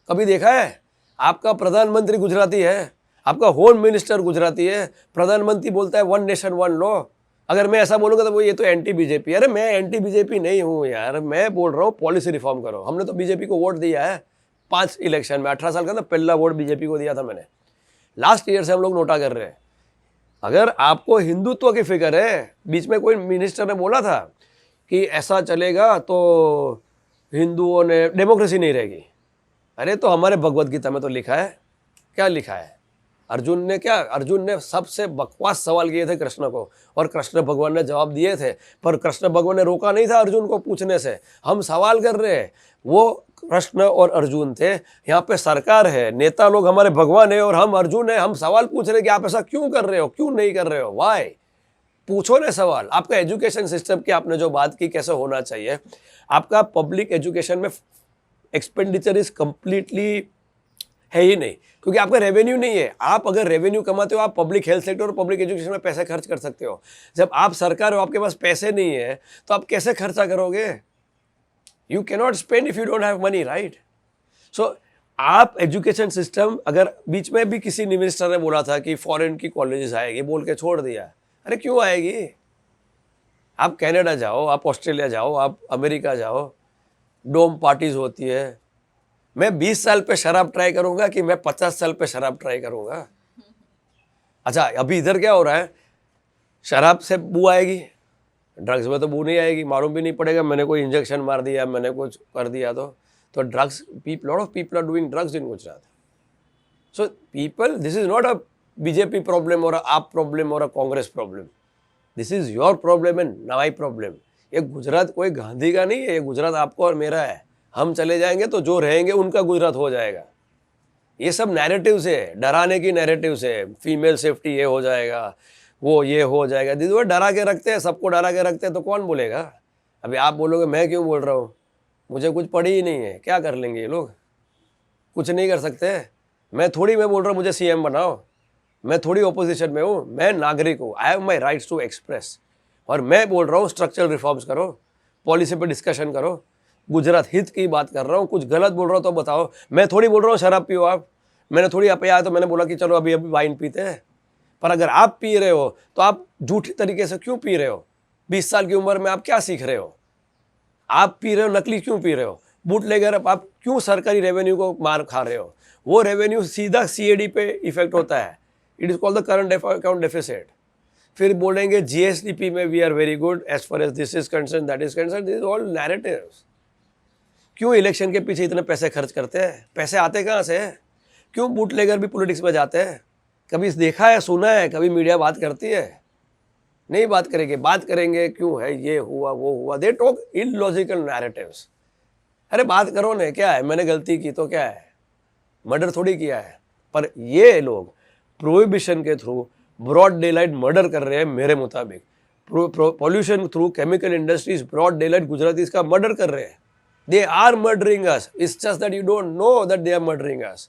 कभी देखा है? आपका प्रधानमंत्री गुजराती है, आपका होम मिनिस्टर गुजराती है, प्रधानमंत्री बोलता है 1 नेशन 1 लॉ। अगर मैं ऐसा बोलूँगा तो वो ये तो एंटी बीजेपी। अरे मैं एंटी बीजेपी नहीं हूँ यार, मैं बोल रहा हूँ पॉलिसी रिफॉर्म करो। हमने तो बीजेपी को वोट दिया है 5 इलेक्शन में। 18 साल का ना पहला वोट बीजेपी को दिया था मैंने। लास्ट ईयर से हम लोग नोटा कर रहे हैं। अगर आपको हिंदुत्व की फिक्र है, बीच में कोई मिनिस्टर ने बोला था कि ऐसा चलेगा तो हिंदुओं ने डेमोक्रेसी नहीं रहेगी। अरे तो हमारे भगवत गीता में तो लिखा है, क्या लिखा है? अर्जुन ने क्या, अर्जुन ने सबसे बकवास सवाल किए थे कृष्ण को, और कृष्ण भगवान ने जवाब दिए थे, पर कृष्ण भगवान ने रोका नहीं था अर्जुन को पूछने से। हम सवाल कर रहे हैं, वो कृष्ण और अर्जुन थे। यहाँ पे सरकार है, नेता लोग हमारे भगवान है और हम अर्जुन है। हम सवाल पूछ रहे कि आप ऐसा क्यों कर रहे हो, क्यों नहीं कर रहे हो, वाई? पूछो ना सवाल। आपका एजुकेशन सिस्टम की आपने जो बात की कैसे होना चाहिए, आपका पब्लिक एजुकेशन में एक्सपेंडिचर इज कंप्लीटली है ही नहीं, क्योंकि आपका रेवेन्यू नहीं है। आप अगर रेवेन्यू कमाते हो, आप पब्लिक हेल्थ सेक्टर और पब्लिक एजुकेशन में पैसे खर्च कर सकते हो। जब आप सरकार हो, आपके पास पैसे नहीं है, तो आप कैसे खर्चा करोगे? You cannot spend if you don't have money, right? So आप एजुकेशन सिस्टम, अगर बीच में भी किसी मिनिस्टर ने बोला था कि फॉरेन की कॉलेजेस आएगी, बोल के छोड़ दिया। अरे क्यों आएगी? आप कनाडा जाओ, आप ऑस्ट्रेलिया जाओ, आप अमेरिका जाओ, डोम पार्टीज होती है। मैं 20 साल पे शराब ट्राई करूंगा कि मैं 50 साल पे शराब ट्राई करूंगा? अच्छा, अभी इधर क्या हो रहा है, शराब से बू आएगी, ड्रग्स में तो बू नहीं आएगी, मालूम भी नहीं पड़ेगा मैंने कोई इंजेक्शन मार दिया, मैंने कुछ कर दिया। तो drugs, lot of people are doing drugs in Gujarat. So people, this is not a BJP problem और आप प्रॉब्लम और a Congress problem, this is your problem and my problem. ये गुजरात कोई गांधी का नहीं है, ये गुजरात आपको और मेरा है। हम चले जाएंगे तो जो रहेंगे उनका गुजरात हो जाएगा। ये सब नैरेटिव्स है, डराने की नैरेटिव्स है। फीमेल सेफ्टी ये हो जाएगा, वो ये हो जाएगा, दीदी वो डरा के रखते हैं, सबको डरा के रखते हैं, तो कौन बोलेगा? अभी आप बोलोगे मैं क्यों बोल रहा हूँ, मुझे कुछ पड़ी ही नहीं है, क्या कर लेंगे ये लोग? कुछ नहीं कर सकते। मैं थोड़ी मैं बोल रहा हूँ मुझे सीएम बनाओ, मैं थोड़ी ओपोजिशन में हूँ, मैं नागरिक हूँ, I have my rights to express. और मैं बोल रहा हूँ स्ट्रक्चरल रिफॉर्म्स करो, पॉलिसी पे डिस्कशन करो, गुजरात हित की बात कर रहा हूँ। कुछ गलत बोल रहा हूँ तो बताओ। मैं थोड़ी बोल रहा हूँ शराब पियो आप, मैंने थोड़ी आप आया तो मैंने बोला कि चलो अभी वाइन पीते हैं। पर अगर आप पी रहे हो तो आप झूठी तरीके से क्यों पी रहे हो? 20 साल की उम्र में आप क्या सीख रहे हो? आप पी रहे हो, नकली क्यों पी रहे हो? बूटलेगर आप क्यों सरकारी रेवेन्यू को मार खा रहे हो? वो रेवेन्यू सीधा सीएडी पे इफेक्ट होता है, it is called the current account deficit. फिर बोलेंगे जीएसडीपी में we are very good as far as this is concern, that is concern, this is all narratives. क्यों इलेक्शन के पीछे इतने पैसे खर्च करते हैं? पैसे आते कहाँ से? क्यों बूटलेगर भी पॉलिटिक्स में जाते हैं? कभी देखा है, सुना है, कभी मीडिया बात करती है? नहीं बात करेंगे, बात करेंगे क्यों है ये हुआ वो हुआ, दे टॉक इलॉजिकल नैरेटिव्स। अरे बात करो ना, क्या है, मैंने गलती की तो क्या है, मर्डर थोड़ी किया है। पर ये लोग प्रोहिबिशन के through broad daylight murder कर रहे हैं। मेरे मुताबिक pollution through chemical industries broad daylight Gujaratis का मर्डर कर रहे हैं। They are murdering us, it's just that you don't know that they are murdering us.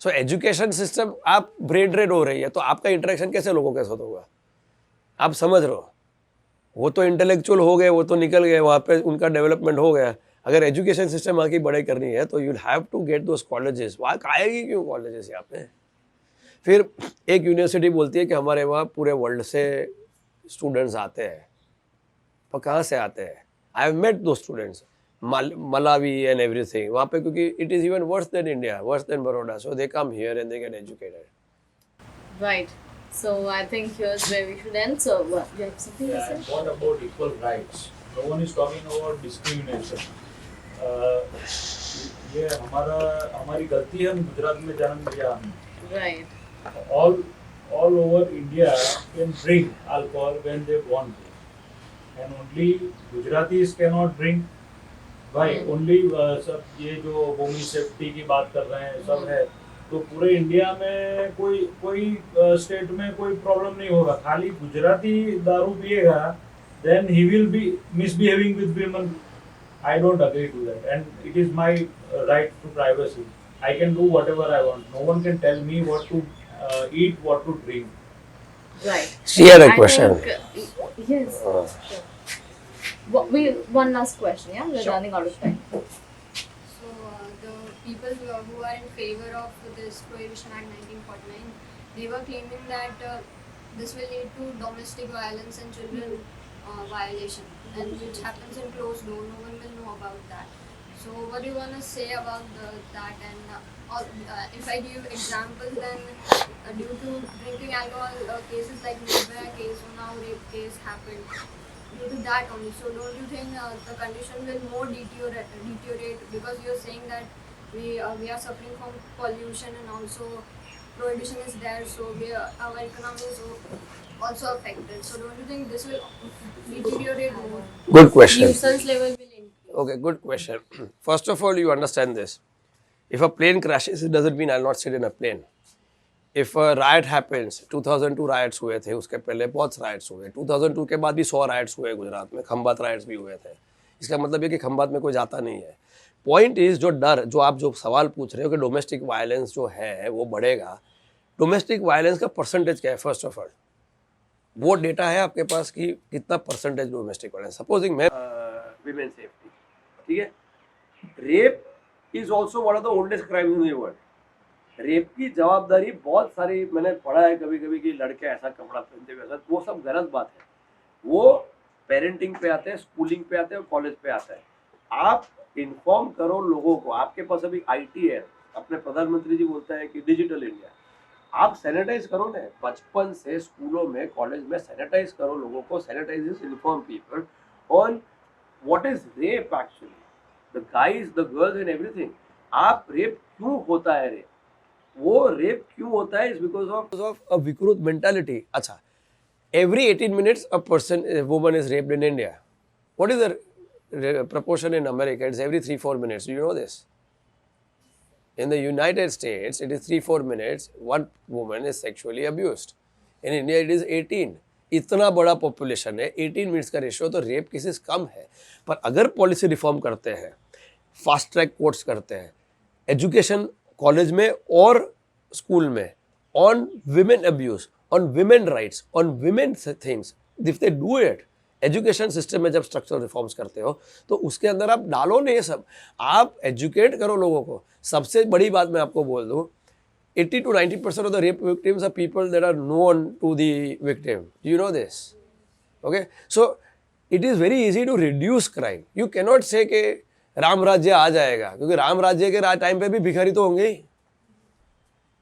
So education system आप ब्रेन ड्रेन हो रही है, तो आपका इंटरेक्शन कैसे लोगों के साथ होगा? आप समझ रहे हो? वो तो इंटेलेक्चुअल हो गए, वो तो निकल गए, वहाँ पे उनका डेवलपमेंट हो गया। अगर एजुकेशन सिस्टम आगे बड़े करनी है तो you have to get those colleges. वहाँ आएगी क्यों कॉलेजेस यहाँ पे? फिर एक यूनिवर्सिटी बोलती है कि हमारे वहाँ पूरे वर्ल्ड से स्टूडेंट्स आते हैं। पर कहाँ से आते हैं? आई हैव मेट दो स्टूडेंट्स, Malawi and everything. वहाँ पे क्योंकि it is even worse than India, worse than Baroda. So they come here and they get educated. Right. So I think here's where we should end. So what? You have something to Yeah, say? and what about equal rights? No one is talking about discrimination. ये हमारी गलती है, हम गुजरात में जन्म लिया हमने। Right. All over India can drink alcohol when they want to, and only Gujaratis cannot drink. भाई ओनली सब ये जो वुमेन सेफ्टी की बात कर रहे हैं सब है, तो पूरे इंडिया में कोई स्टेट में कोई प्रॉब्लम नहीं होगा। खाली गुजराती दारू पिएगा, then he will be misbehaving with women. I don't agree to that, and it is my right to privacy. I can do whatever I want, no one can tell me what to eat, what to drink. Right. She had a I question. think, yes. Sure. One last question, yeah? We're running out of time. So the people who are in favor of this Prohibition Act 1949, they were claiming that this will lead to domestic violence and children violation, and which happens in closed door. No one will know about that. So what do you want to say about that? And if I give examples, then due to drinking alcohol, cases like Nirbhaya case or now rape case happened. Due to that only. So don't you think the condition will more deteriorate, because you're saying that we are suffering from pollution and also prohibition is there, so our economy is also affected. So don't you think this will deteriorate more? Good question. Nuisance level will increase. Okay, good question. First of all, you understand this. If a plane crashes, it doesn't mean I'll not sit in a plane. If a riot happens, 2002 riots हुए थे, उसके पहले बहुत riots हुए, 2002 के बाद भी 100 riots हुए गुजरात में, खंबात riots भी हुए थे. इसका मतलब है कि खंबात में कोई जाता नहीं है. पॉइंट इज जो डर, जो आप जो सवाल पूछ रहे हो कि डोमेस्टिक वायलेंस जो है वो बढ़ेगा, डोमेस्टिक वायलेंस का परसेंटेज क्या है? फर्स्ट ऑफ ऑल वो डेटा है आपके पास कि कितना परसेंटेज डोमेस्टिक वायलेंस. सपोजिंग मैं विमेन सेफ्टी, ठीक है, rape is also one of the oldest crime in the world. Rape की जवाबदारी बहुत सारी मैंने पढ़ा है कभी कभी कि लड़के ऐसा कपड़ा पहनते हुए, वो सब गलत बात है. वो पेरेंटिंग पे आते हैं, स्कूलिंग पे आते हैं और कॉलेज पे आता है. आप इन्फॉर्म करो लोगों को. आपके पास अभी आईटी है, अपने प्रधानमंत्री जी बोलते हैं कि डिजिटल इंडिया. आप सैनिटाइज करो ना, बचपन से स्कूलों में कॉलेज में सैनिटाइज करो लोगों को. Sanitize, inform people on what is rape actually, the guys, the girls and everything. आप रेप क्यों होता है, रेप वो रेप क्यों होता है, इज बिकॉज ऑफ अ विकृत मेंटालिटी. अच्छा, every 18 minutes a woman is raped in India. What is the proportion in America? It's every 3-4 minutes. Do you know this? In the United States, it is 3-4 minutes one woman is sexually abused. In India, it is 18. इतना बड़ा पॉपुलेशन है, 18 मिनट्स का रेशियो, तो रेप केसेस कम है. पर अगर पॉलिसी रिफॉर्म करते हैं, फास्ट ट्रैक कोर्ट्स करते हैं, एजुकेशन कॉलेज में और स्कूल में on women abuse, on women rights, on women things, if they do it, education system में जब स्ट्रक्चरल रिफॉर्म्स करते हो तो उसके अंदर आप डालो नहीं ये सब, आप एजुकेट करो लोगों को. सबसे बड़ी बात मैं आपको बोल दूं, 80 to 90% of the rape victims are people that are known to the victim. Do you know this? Okay, so it is very easy to reduce crime. You cannot say कि राम राज्य आ जाएगा, क्योंकि राम राज्य के टाइम पे भी भिखारी तो होंगे ही.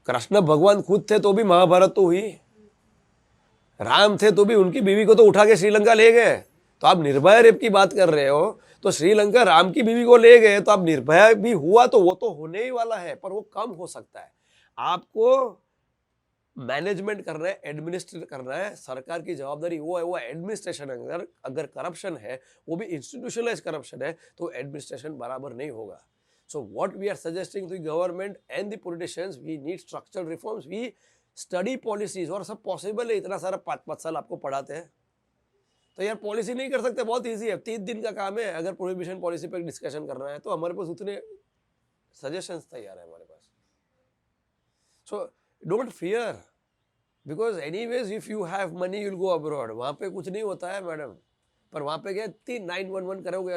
कृष्ण भगवान खुद थे तो भी महाभारत तो हुई. राम थे तो भी उनकी बीवी को तो उठा के श्रीलंका ले गए. तो आप निर्भया रेप की बात कर रहे हो, तो श्रीलंका राम की बीवी को ले गए, तो आप निर्भया भी हुआ तो वो तो होने ही वाला है, पर वो कम हो सकता है. आपको मैनेजमेंट करना है, एडमिनिस्ट्रेट करना है. सरकार की जवाबदारी वो है, वो एडमिनिस्ट्रेशन. अगर करप्शन है, वो भी इंस्टीट्यूशनलाइज करप्शन है, तो एडमिनिस्ट्रेशन बराबर नहीं होगा. So what we are suggesting to the government and the politicians, we need structural reforms, we study policies. और सब पॉसिबल है, इतना सारा 5-5 साल आपको पढ़ाते हैं तो यार पॉलिसी नहीं कर सकते. बहुत इजी है, 3 दिन का काम है. अगर प्रोहिबिशन पॉलिसी पर डिस्कशन करना है तो हमारे पास उतने सजेशंस तैयार है हमारे पास. So don't fear, because anyways if you have money you will go abroad. वहाँ पे कुछ नहीं होता है मैडम. पर वहाँ पे क्या 911 करोगे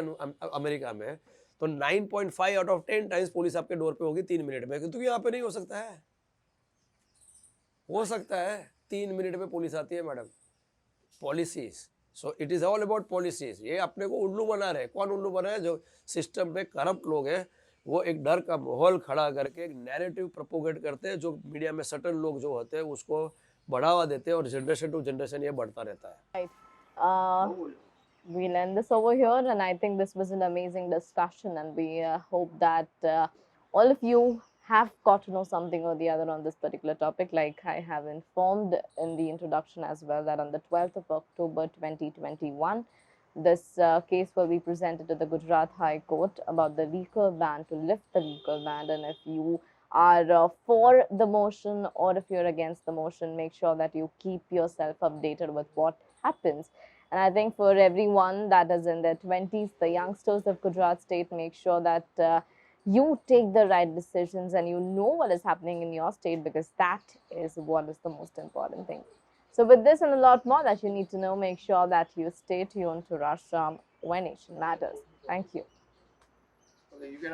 अमेरिका में तो 9.5 आउट ऑफ 10 टाइम्स पुलिस आपके डोर पे होगी 3 मिनट में. क्योंकि यहाँ पे नहीं हो सकता है. हो सकता है 3 मिनट में पुलिस आती है madam. Policies, so it is all about policies. ये अपने को उल्लू बना रहे. कौन उल्लू बना है? जो सिस्टम में करप्ट लोग हैं, वो एक डर का माहौल खड़ा करके एक नैरेटिव प्रोपोगेट करते हैं, जो मीडिया में सर्टेन लोग जो होते हैं उसको बढ़ावा देते हैं, और जनरेशन टू जनरेशन ये बढ़ता रहता है. We'll end this over here, and I think this was an amazing discussion, and we hope that all of you have got to know something or the other on this particular topic. Like I have informed in the introduction as well, that on the 12th of October 2021, this case will be presented to the Gujarat High Court about the liquor ban, to lift the liquor ban. And if you are for the motion or if you're against the motion, make sure that you keep yourself updated with what happens. And I think for everyone that is in their 20s, the youngsters of Gujarat state, make sure that you take the right decisions and you know what is happening in your state, because that is what is the most important thing. So with this and a lot more that you need to know, make sure that you stay tuned to Rashram, where nation matters. Thank you. Okay, you can